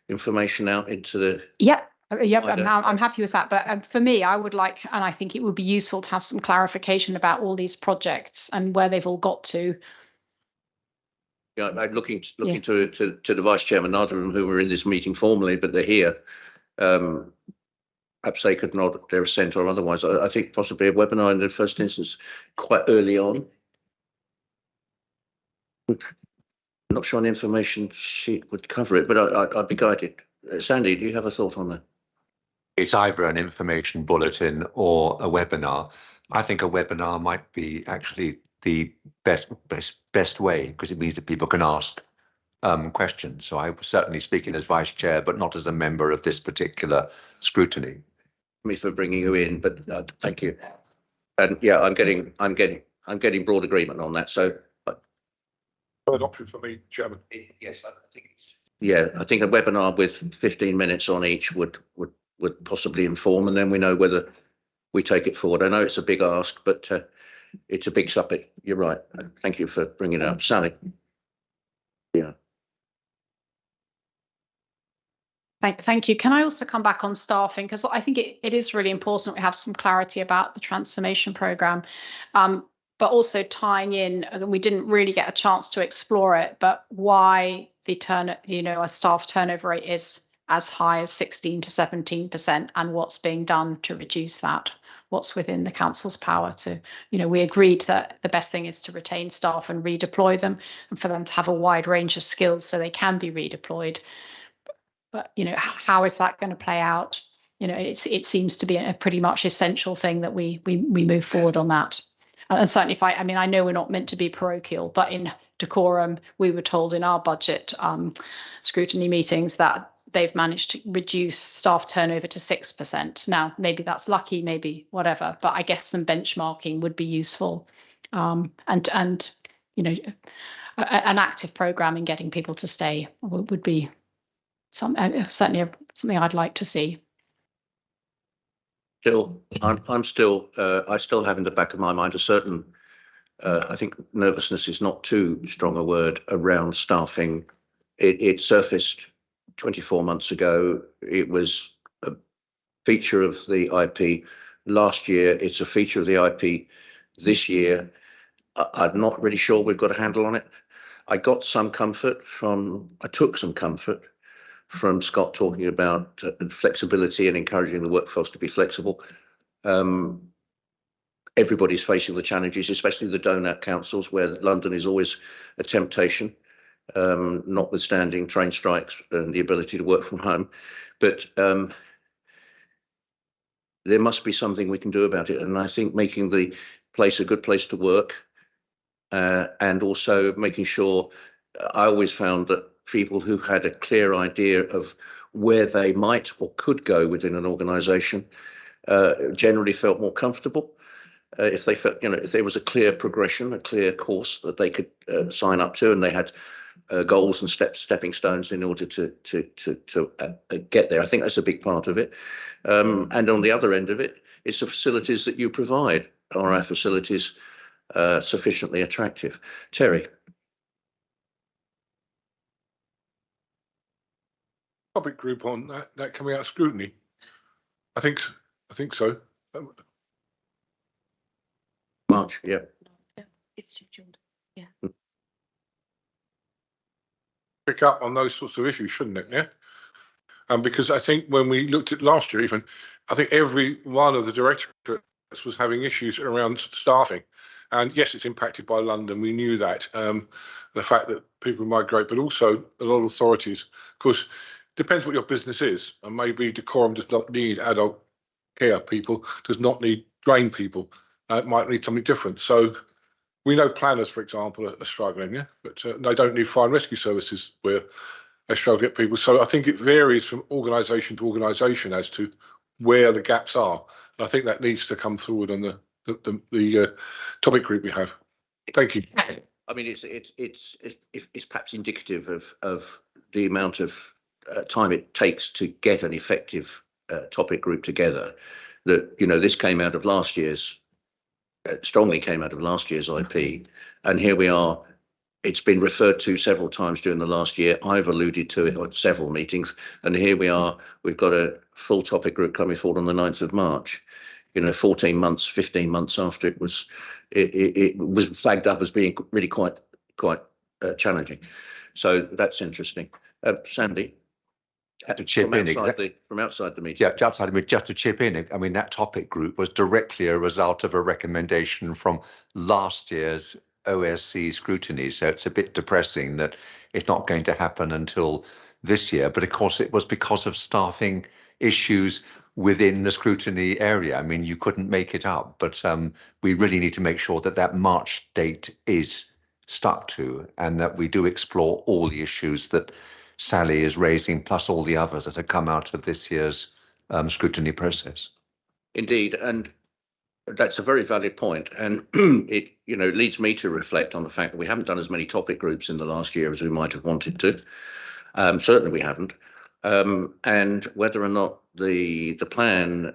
information out into the? Yep, I'm happy with that. But for me, I would like, and I think it would be useful to have some clarification about all these projects and where they've all got to. Yeah, I'm looking to the vice chairman, neither of them who were in this meeting formally, but they're here. Perhaps they could nod their assent or otherwise. I think possibly a webinar in the first instance, quite early on. I'm not sure an information sheet would cover it, but I'd be guided. Sandy, do you have a thought on that? It's either an information bulletin or a webinar. I think a webinar might be actually the best way, because it means that people can ask questions. So I was certainly speaking as vice chair, but not as a member of this particular scrutiny. Me for bringing you in, but thank you. And yeah, I'm getting broad agreement on that. So Third option for me, Chairman. Yes, I think it's. Yeah, I think a webinar with 15 minutes on each would possibly inform, and then we know whether we take it forward. I know it's a big ask, but it's a big subject. You're right. Thank you for bringing it up, Sally. Yeah. Thank you. Can I also come back on staffing? Because I think it is really important we have some clarity about the transformation programme, but also tying in, and we didn't really get a chance to explore it, but why a staff turnover rate is as high as 16 to 17%, and what's being done to reduce that. What's within the council's power to, we agreed that the best thing is to retain staff and redeploy them, and for them to have a wide range of skills so they can be redeployed. But, how is that going to play out? It seems to be a pretty much essential thing that we move forward on that. And certainly I know we're not meant to be parochial, but in decorum, we were told in our budget scrutiny meetings that they've managed to reduce staff turnover to 6%. Now, maybe that's lucky, maybe whatever, but I guess some benchmarking would be useful. And an active programme in getting people to stay would be certainly something I'd like to see. I still have in the back of my mind a certain, I think nervousness is not too strong a word around staffing. It surfaced 24 months ago. It was a feature of the IP last year. It's a feature of the IP this year. I'm not really sure we've got a handle on it. I took some comfort from Scott talking about flexibility and encouraging the workforce to be flexible. Everybody's facing the challenges, especially the donut councils, where London is always a temptation, notwithstanding train strikes and the ability to work from home. But there must be something we can do about it. And I think making the place a good place to work, and also making sure, I always found that people who had a clear idea of where they might or could go within an organisation generally felt more comfortable. If they felt, if there was a clear progression, a clear course that they could sign up to, and they had goals and stepping stones in order to get there. I think that's a big part of it. And on the other end of it, it's the facilities that you provide. Are our facilities sufficiently attractive? Terry. Topic group on that coming out of scrutiny. I think so. March, yeah. It's scheduled. Yeah. pick up on those sorts of issues, shouldn't it? Yeah. Because I think when we looked at last year, even, I think every one of the directorates was having issues around staffing. And yes, it's impacted by London. We knew that. The fact that people migrate, but also a lot of authorities, of course, depends what your business is. And maybe Decorum does not need adult care people, does not need drain people. It might need something different. So we know planners, for example, are struggling, yeah, but they don't need fire and rescue services where they struggle to get people. So I think it varies from organisation to organisation as to where the gaps are. And I think that needs to come forward on the topic group we have. Thank you. I mean, it's perhaps indicative of the amount of time it takes to get an effective topic group together. That, you know, this came out of last year's, strongly came out of last year's IP, and here we are. It's been referred to several times during the last year. I've alluded to it at several meetings, and here we are. We've got a full topic group coming forward on the 9th of March. You know, 14 months, 15 months after it was flagged up as being really quite challenging. So that's interesting. Sandy, to chip in from outside the meeting. Yeah, outside of me, just to chip in. I mean, that topic group was directly a result of a recommendation from last year's OSC scrutiny. So it's a bit depressing that it's not going to happen until this year. But of course, it was because of staffing issues within the scrutiny area. I mean, you couldn't make it up, but we really need to make sure that that March date is stuck to, and that we do explore all the issues that Sally is raising, plus all the others that have come out of this year's scrutiny process. Indeed, and that's a very valid point, and it, you know, leads me to reflect on the fact that we haven't done as many topic groups in the last year as we might have wanted to. Certainly we haven't, and whether or not the plan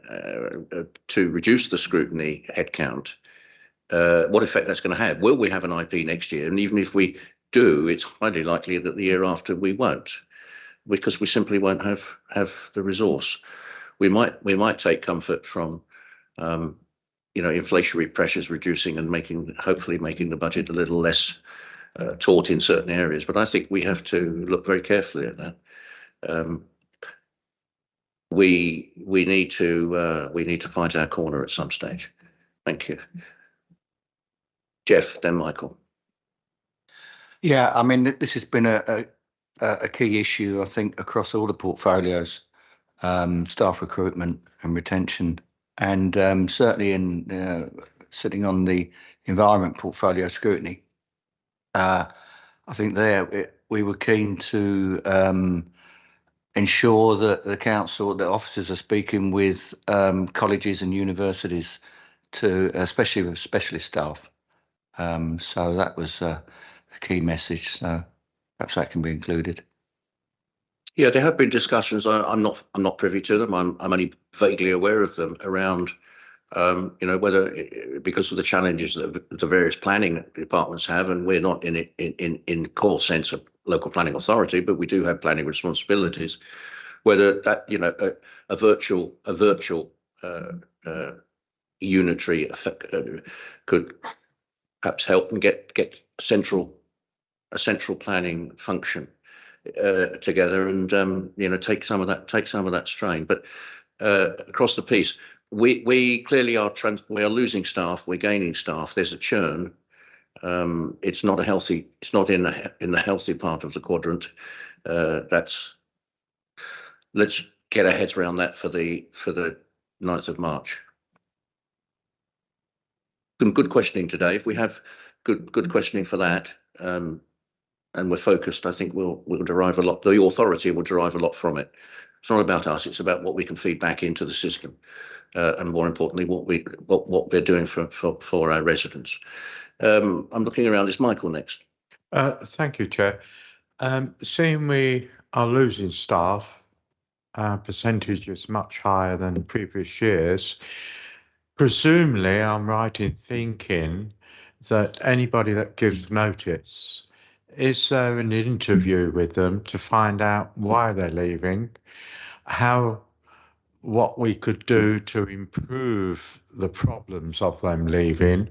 to reduce the scrutiny headcount, what effect that's going to have. Will we have an IP next year? And even if we do, it's highly likely that the year after we won't, because we simply won't have the resource. We might take comfort from you know, inflationary pressures reducing and hopefully making the budget a little less taut in certain areas. But I think we have to look very carefully at that. We need to fight our corner at some stage. Thank you. Jeff, then Michael. Yeah, I mean, this has been a key issue, I think, across all the portfolios, staff recruitment and retention, and certainly in sitting on the environment portfolio scrutiny. I think we were keen to ensure that the council, the officers are speaking with colleges and universities, especially with specialist staff. So that was a key message. So perhaps that can be included. Yeah, there have been discussions. I'm not privy to them. I'm only vaguely aware of them around, you know, whether because of the challenges that the various planning departments have, and we're not in core sense of local planning authority, but we do have planning responsibilities. Whether that, you know, a virtual unitary effect could perhaps help and get a central planning function together, and you know, take some of that strain. But across the piece, we clearly are losing staff, we're gaining staff. There's a churn. It's not in the healthy part of the quadrant. Let's get our heads around that for the 9th of March. Some good questioning today. If we have good questioning for that, and we're focused, I think we'll derive a lot. The authority will derive a lot from it. It's not about us. It's about what we can feed back into the system, and more importantly, what we're doing for our residents. I'm looking around. Is Michael next? Thank you, Chair. Seeing we are losing staff, our percentage is much higher than previous years. Presumably, I'm right in thinking that anybody that gives notice, is there an interview with them to find out why they're leaving, what we could do to improve the problems of them leaving?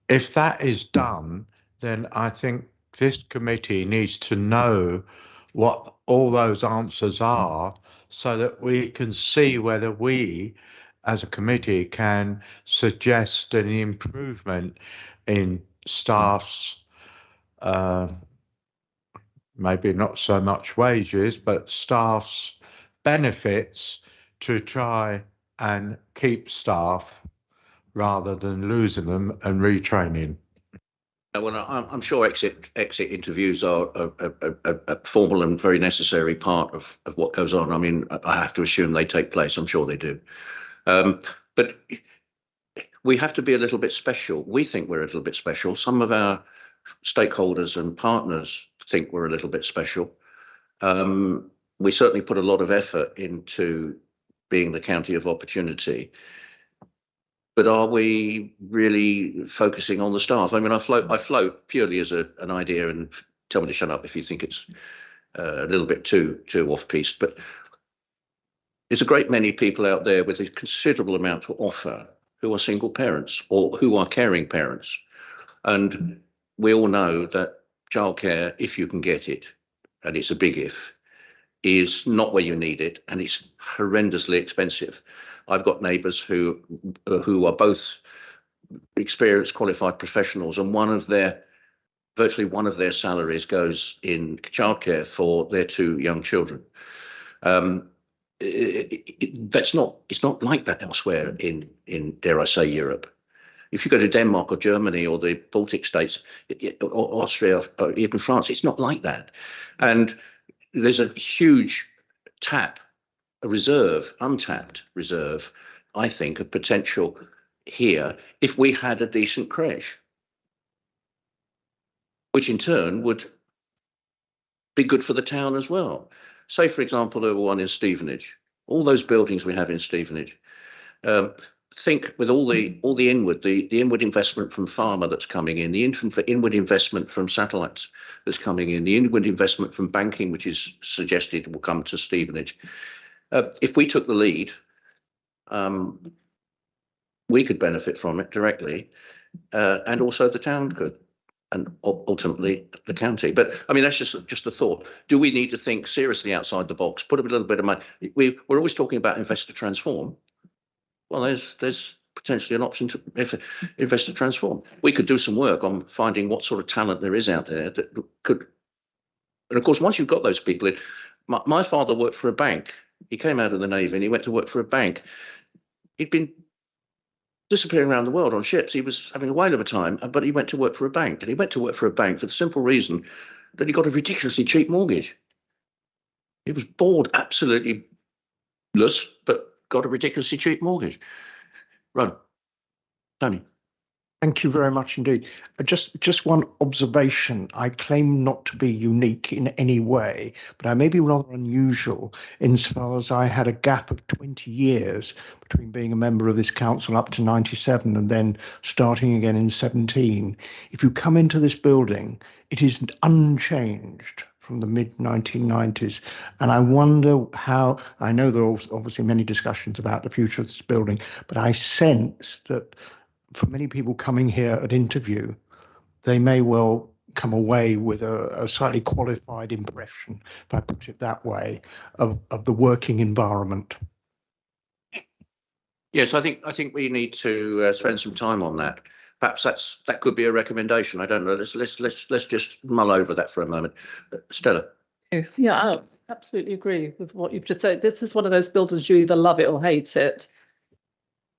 If that is done, then I think this committee needs to know what all those answers are so that we can see whether we as a committee can suggest an improvement in staff's maybe not so much wages, but staff's benefits to try and keep staff rather than losing them and retraining. Well, I'm sure exit interviews are a formal and very necessary part of what goes on. I mean, I have to assume they take place. I'm sure they do. But we have to be a little bit special. We think we're a little bit special. Some of our stakeholders and partners think we're a little bit special. We certainly put a lot of effort into being the county of opportunity. But are we really focusing on the staff? I mean, I float purely as an idea, and tell me to shut up if you think it's a little bit too off-piste. But there's a great many people out there with a considerable amount to offer who are single parents or who are caring parents. And we all know that childcare, if you can get it, and it's a big if, is not where you need it, and it's horrendously expensive. I've got neighbours who are both experienced, qualified professionals, and virtually one of their salaries goes in childcare for their 2 young children. It's not like that elsewhere in dare I say Europe. If you go to Denmark or Germany or the Baltic states, or Austria, or even France, it's not like that. And there's a huge untapped reserve, I think, of potential here if we had a decent creche, which in turn would be good for the town as well. Say, for example, the one in Stevenage, all those buildings we have in Stevenage. Think with all the inward investment from pharma that's coming in, the inward investment from satellites that's coming in, the inward investment from banking, which is suggested will come to Stevenage. If we took the lead, we could benefit from it directly, and also the town could, and ultimately the county. But I mean, that's just a thought. Do we need to think seriously outside the box? Put a little bit of money. We're always talking about invest to transform. Well, there's potentially an option to invest to transform. We could do some work on finding what sort of talent there is out there that could. And of course, once you've got those people in, my father worked for a bank. He came out of the Navy and he went to work for a bank. He'd been disappearing around the world on ships. He was having a whale of a time, but he went to work for a bank. And he went to work for a bank for the simple reason that he got a ridiculously cheap mortgage. He was bored, absolutely less, but got a ridiculously cheap mortgage. Right, Tony. Thank you very much indeed. Just one observation. I claim not to be unique in any way, but I may be rather unusual insofar as I had a gap of 20 years between being a member of this council up to 97 and then starting again in 17. If you come into this building, it is unchanged from the mid-1990s. And I wonder how, I know there are obviously many discussions about the future of this building, but I sense that for many people coming here at interview, they may well come away with a slightly qualified impression, if I put it that way, of the working environment. Yes, I think we need to spend some time on that. Perhaps that could be a recommendation. I don't know. Let's just mull over that for a moment. Stella. Yeah, I absolutely agree with what you've just said. This is one of those buildings you either love it or hate it.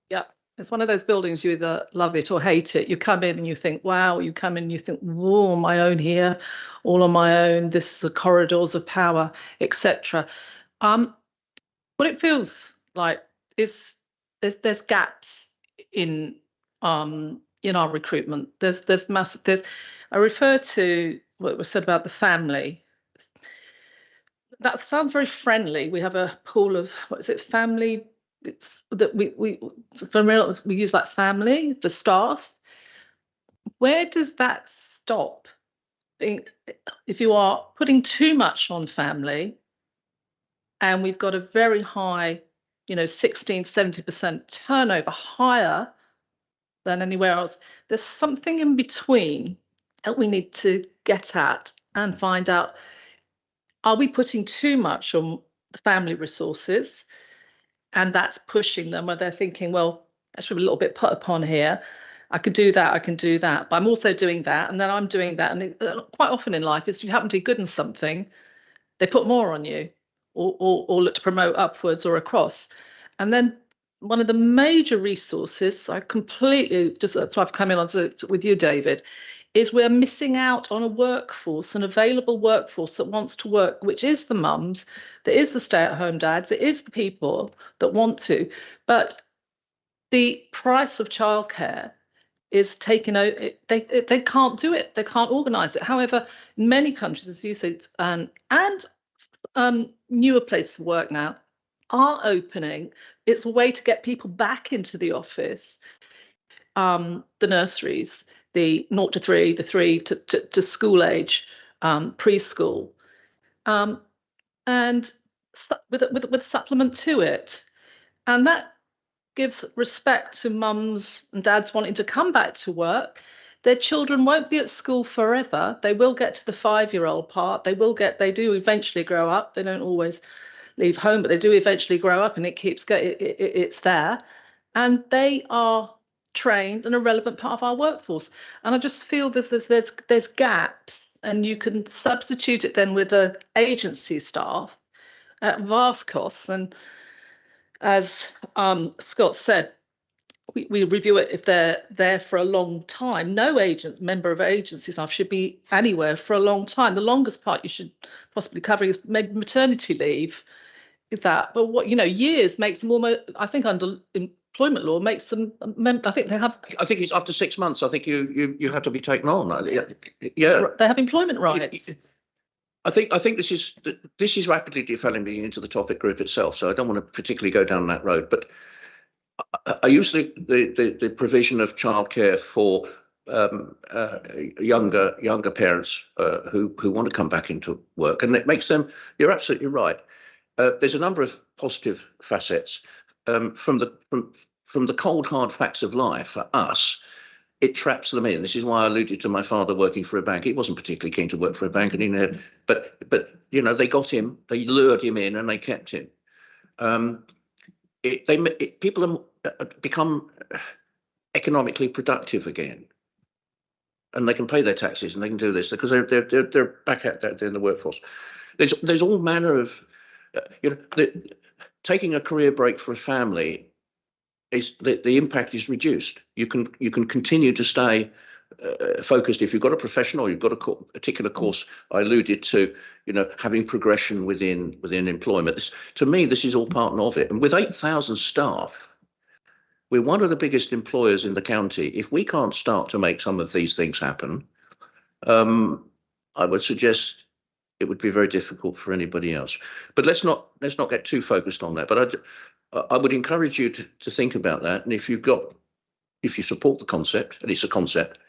Yeah, it's one of those buildings you either love it or hate it. You come in and you think, wow. You come in and you think, whoa, my own here, all on my own. This is the corridors of power, etc. What it feels like is there's gaps in our recruitment. There's massive. I refer to what was said about the family. That sounds very friendly. We have a pool of family. It's that we use like family, the staff. Where does that stop? If you are putting too much on family, and we've got a very high, 16-70% turnover, higher than anywhere else. There's something in between that we need to get at and find out, are we putting too much on the family resources? And that's pushing them where they're thinking, well, I should be a little bit put upon here. I could do that, I can do that, but I'm also doing that, and then I'm doing that. And quite often in life, is you happen to be good in something, they put more on you, or look to promote upwards or across. And then one of the major resources, I completely, just that's why I've come in on with you, David, is we're missing out on a workforce, an available workforce that wants to work, which is the mums, that is the stay-at-home dads, it is the people that want to. But the price of childcare is taken out. They can't do it. They can't organise it. However, in many countries, as you said, and newer places of work now are opening. It's a way to get people back into the office. The nurseries, the 0 to 3, the 3 to school age, preschool, and with supplement to it, and that gives respect to mums and dads wanting to come back to work. Their children won't be at school forever. They will get to the 5-year-old part. They do eventually grow up. They don't always leave home, but they do eventually grow up, and it keeps going. It's there, and they are trained and a relevant part of our workforce. And I just feel there's gaps, and you can substitute it then with the agency staff at vast costs. And as Scott said, we review it if they're there for a long time. No member of agency staff should be anywhere for a long time. The longest part you should possibly cover is maybe maternity leave, that. But years makes them almost, I think under employment law, makes them, I think it's after 6 months, I think you have to be taken on. Yeah. They have employment rights. I think this is rapidly developing into the topic group itself, so I don't want to particularly go down that road. But I use the provision of childcare for younger parents who want to come back into work, and it makes them. You're absolutely right. There's a number of positive facets from the cold hard facts of life for us. It traps them in. This is why I alluded to my father working for a bank. He wasn't particularly keen to work for a bank, and but they got him, they lured him in, and they kept him. People become economically productive again, and they can pay their taxes and they can do this because they're back out there in the workforce. There's all manner of taking a career break for a family. Is the impact is reduced. You can continue to stay focused if you've got a professional, you've got a particular course. I alluded to having progression within employment. To me, this is all part of it. And with 8,000 staff, we're one of the biggest employers in the county. If we can't start to make some of these things happen, I would suggest it would be very difficult for anybody else. But let's not get too focused on that. But I would encourage you to think about that. And if you support the concept, and it's a concept,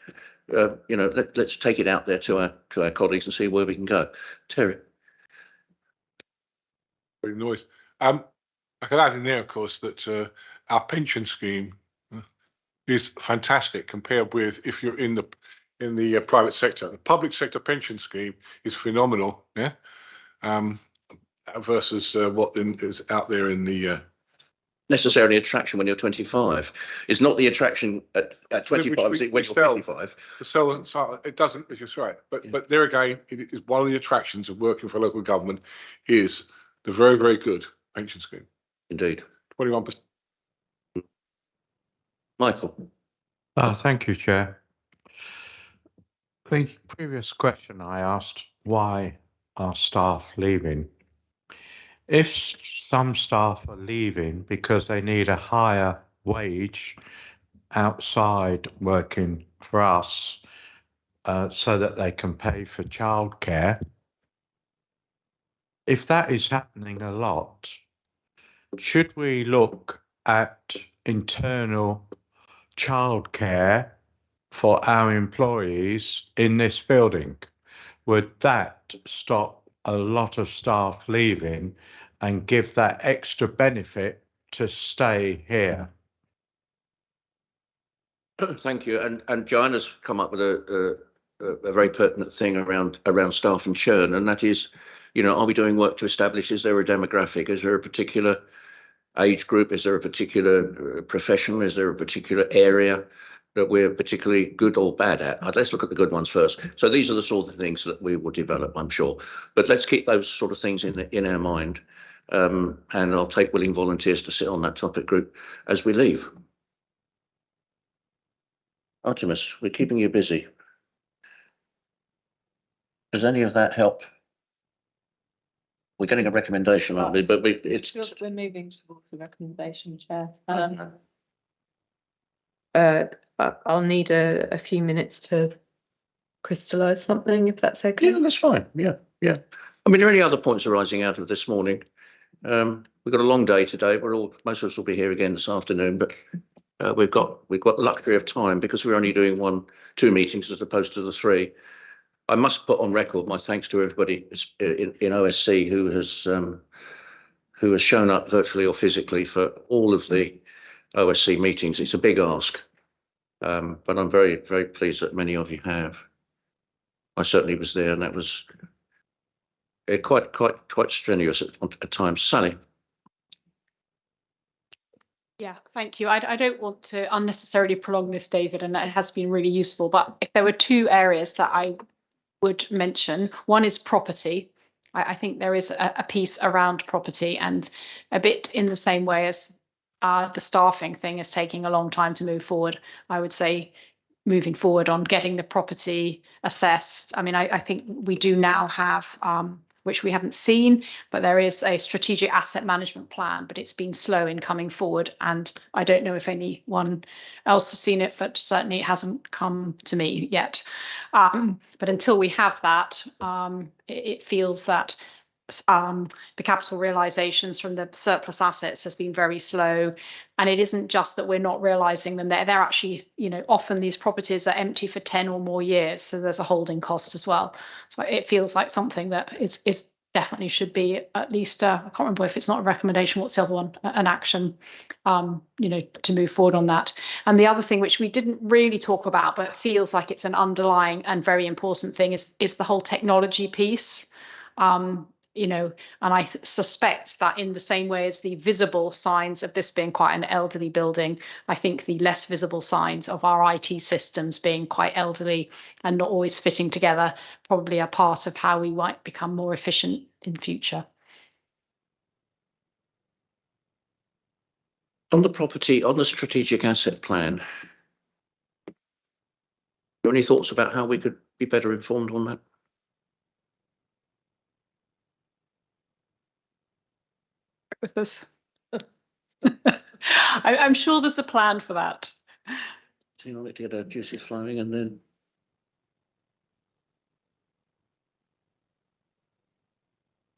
let's take it out there to our colleagues and see where we can go. Terry. Very nice. I can add in there, of course, that our pension scheme is fantastic compared with if you're in the private sector. The public sector pension scheme is phenomenal, yeah, versus what is out there in the necessarily attraction when you're 25. It's not the attraction at 25, is it, when you're 55? It doesn't, as you're right. But there again, it is one of the attractions of working for local government is the very, very good pension scheme. Indeed. 21%. Michael. Thank you, Chair. The previous question I asked, why are staff leaving? If some staff are leaving because they need a higher wage outside working for us so that they can pay for childcare, if that is happening a lot, should we look at internal childcare for our employees in this building? Would that stop a lot of staff leaving and give that extra benefit to stay here? Thank you. And Joanna's come up with a a very pertinent thing around staff and churn, and that is, are we doing work to establish, is there a demographic, is there a particular age group, is there a particular profession, is there a particular area that we're particularly good or bad at? Let's look at the good ones first. So these are the sort of things that we will develop, I'm sure, but let's keep those sort of things in our mind, and I'll take willing volunteers to sit on that topic group as we leave. Artemis, we're keeping you busy. Does any of that help? We're getting a recommendation, aren't we? But we're moving towards a recommendation, Chair. I'll need a few minutes to crystallise something, if that's okay. Yeah, that's fine. Yeah. I mean, are there any other points arising out of this morning? We've got a long day today. Most of us will be here again this afternoon, but we've got the luxury of time because we're only doing 2 meetings as opposed to the 3. I must put on record my thanks to everybody in OSC who has shown up virtually or physically for all of the OSC meetings. It's a big ask, but I'm very, very pleased that many of you have. I certainly was there, and that was quite strenuous at times. Sally. Yeah, thank you. I don't want to unnecessarily prolong this, David, and it has been really useful. But if there were 2 areas that I would mention, one is property. I think there is a piece around property, and a bit in the same way as the staffing thing is taking a long time to move forward. I would say moving forward on getting the property assessed. I mean, I think we do now have, which we haven't seen, but there is a strategic asset management plan, but it's been slow in coming forward. And I don't know if anyone else has seen it, but certainly it hasn't come to me yet. But until we have that, it feels that the capital realizations from the surplus assets has been very slow, and it isn't just that we're not realizing them. They're actually, often these properties are empty for 10 or more years, so there's a holding cost as well. So it feels like something that is definitely should be at least I can't remember if it's not a recommendation, what's the other one, an action, to move forward on that. And the other thing which we didn't really talk about but feels like it's an underlying and very important thing is the whole technology piece. And I suspect that in the same way as the visible signs of this being quite an elderly building, I think the less visible signs of our IT systems being quite elderly and not always fitting together probably are part of how we might become more efficient in future. On the property, on the strategic asset plan, any thoughts about how we could be better informed on that? With this, I'm sure there's a plan for that. See, I'll get our juices flowing, and then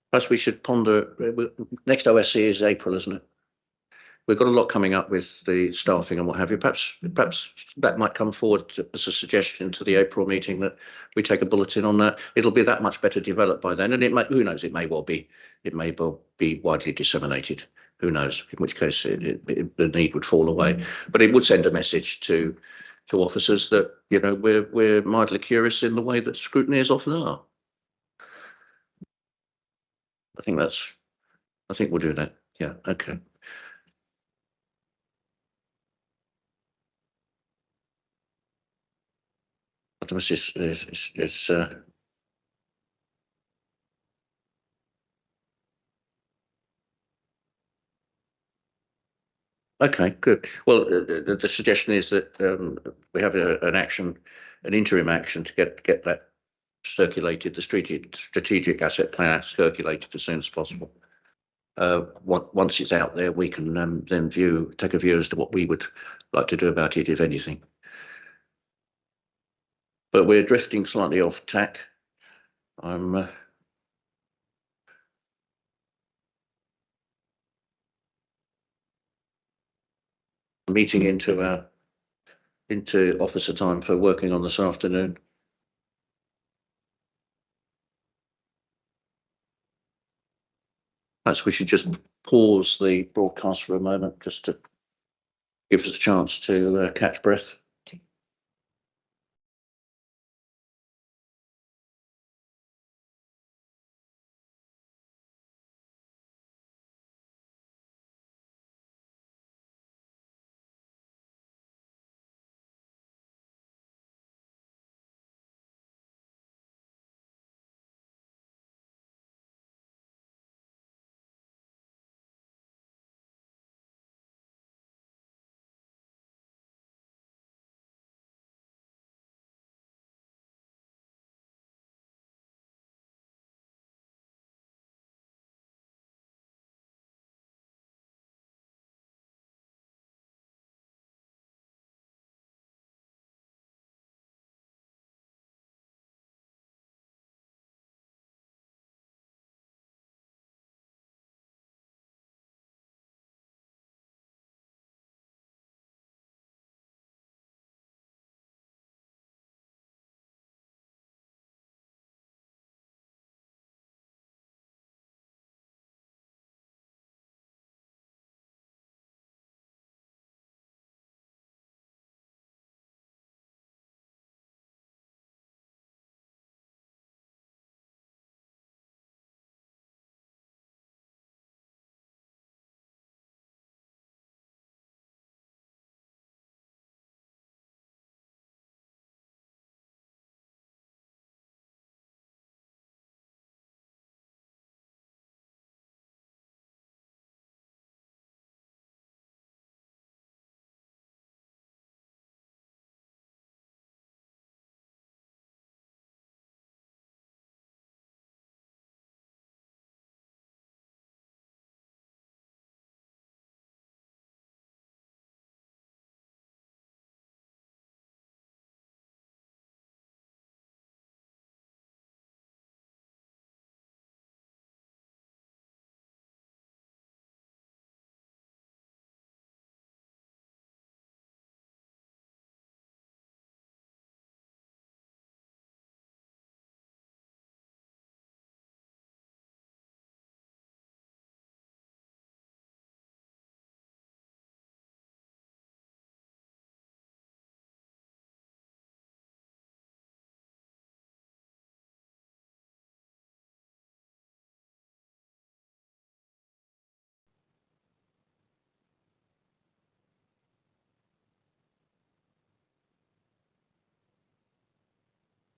perhaps we should ponder. Next OSC is April, isn't it? We've got a lot coming up with the staffing and what have you. Perhaps that might come forward as a suggestion to the April meeting that we take a bulletin on that. It'll be that much better developed by then, and it might. Who knows? It may well be widely disseminated. Who knows? In which case, the need would fall away. But it would send a message to officers that we're mildly curious in the way that scrutineers often are. I think we'll do that. Yeah. Okay. It's okay, good. Well, the suggestion is that we have an interim action to get that circulated, the strategic asset plan circulated as soon as possible. Once it's out there, we can then take a view as to what we would like to do about it, if anything. But we're drifting slightly off tack. I'm meeting into officer time for working on this afternoon. Perhaps we should just pause the broadcast for a moment, just to give us a chance to catch breath.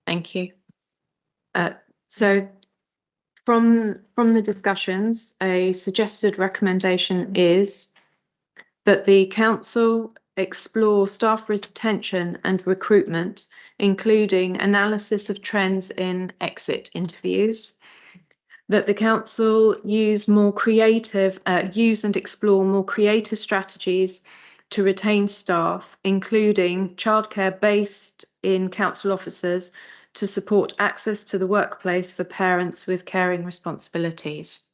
Thank you. So from the discussions, a suggested recommendation is that the council explore staff retention and recruitment, including analysis of trends in exit interviews, that the council use and explore more creative strategies to retain staff, including childcare based in council offices to support access to the workplace for parents with caring responsibilities.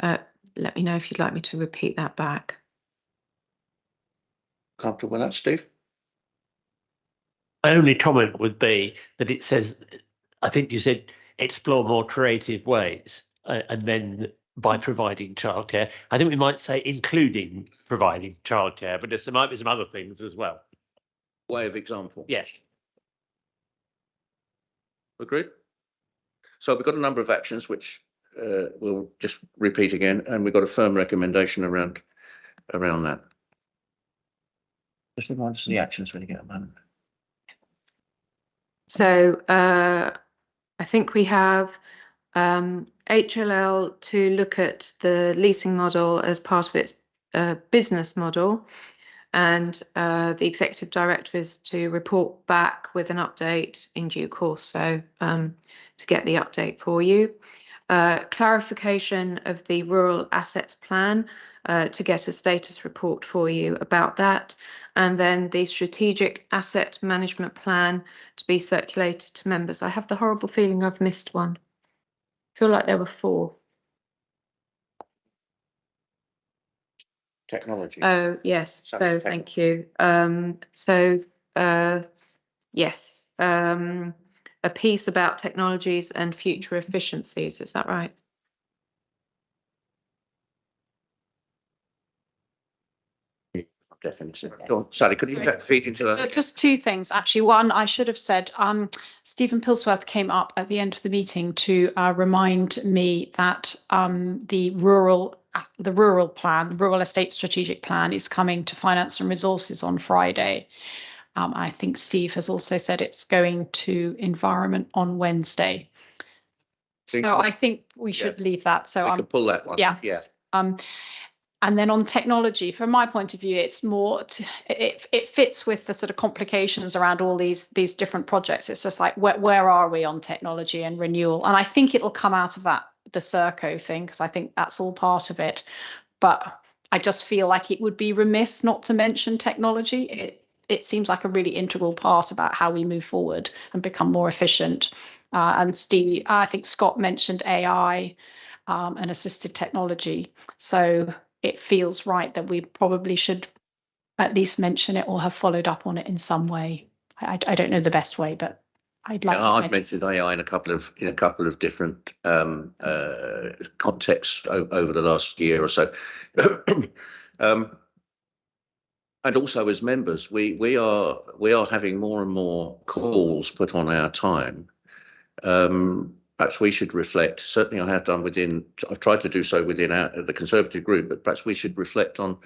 Let me know if you'd like me to repeat that back. Comfortable with that, Steve? My only comment would be that it says, I think you said, explore more creative ways, and then by providing childcare. I think we might say including providing childcare, but there might be some other things as well. Way of example. Yes. Agreed? So we've got a number of actions which we'll just repeat again, and we've got a firm recommendation around that. Just remind us of the actions when you get a moment. So I think we have HLL to look at the leasing model as part of its business model, and the executive director is to report back with an update in due course. So to get the update for you. Clarification of the rural assets plan to get a status report for you about that. And then the strategic asset management plan to be circulated to members. I have the horrible feeling I've missed one. I feel like there were 4. Technology. Oh, yes. So thank you. Yes, a piece about technologies and future efficiencies. Is that right? Definitely. Go on, Sally, could you feed into that? Just 2 things, actually. One, I should have said, Stephen Pilsworth came up at the end of the meeting to remind me that the rural plan, rural estate strategic plan, is coming to Finance and Resources on Friday. I think Steve has also said it's going to Environment on Wednesday. So I think we should leave that. So we can pull that one. Yeah. Yeah. And then on technology, from my point of view, it's more it fits with the sort of complications around all these different projects. It's just like where are we on technology and renewal? And I think it'll come out of the Serco thing, because I think that's all part of it. But I just feel like it would be remiss not to mention technology. It seems like a really integral part about how we move forward and become more efficient. And Steve, I think Scott mentioned AI and assisted technology. So it feels right that we probably should at least mention it or have followed up on it in some way. I don't know the best way, but I'd like. I've mentioned AI in a couple of different contexts over the last year or so, and also as members, we are having more and more calls put on our time. Perhaps we should reflect. Certainly, I have done I've tried to do so within the Conservative group, but perhaps we should reflect on,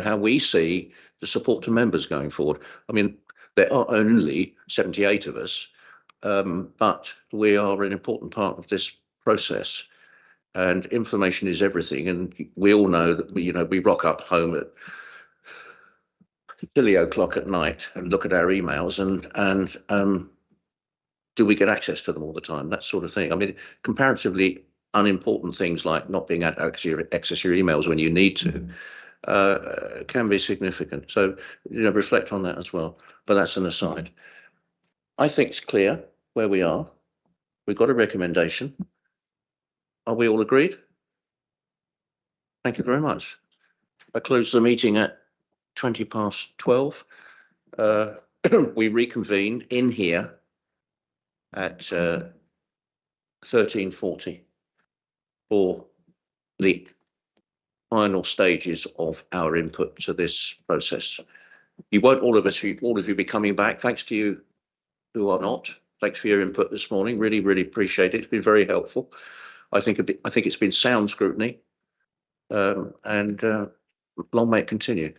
how we see the support to members going forward. I mean, there are only 78 of us, but we are an important part of this process, and information is everything. And we all know that we rock up home at silly o'clock at night and look at our emails, and do we get access to them all the time? That sort of thing. I mean, comparatively unimportant things like not being able to access your emails when you need to can be significant. So, reflect on that as well. But that's an aside. I think it's clear where we are. We've got a recommendation. Are we all agreed? Thank you very much. I close the meeting at 12:20. We reconvene in here at 13:40 for the final stages of our input to this process. You won't all of you be coming back. Thanks to you who are not. Thanks for your input this morning. Really, really appreciate it. It's been very helpful. I think it's been sound scrutiny, and long may it continue.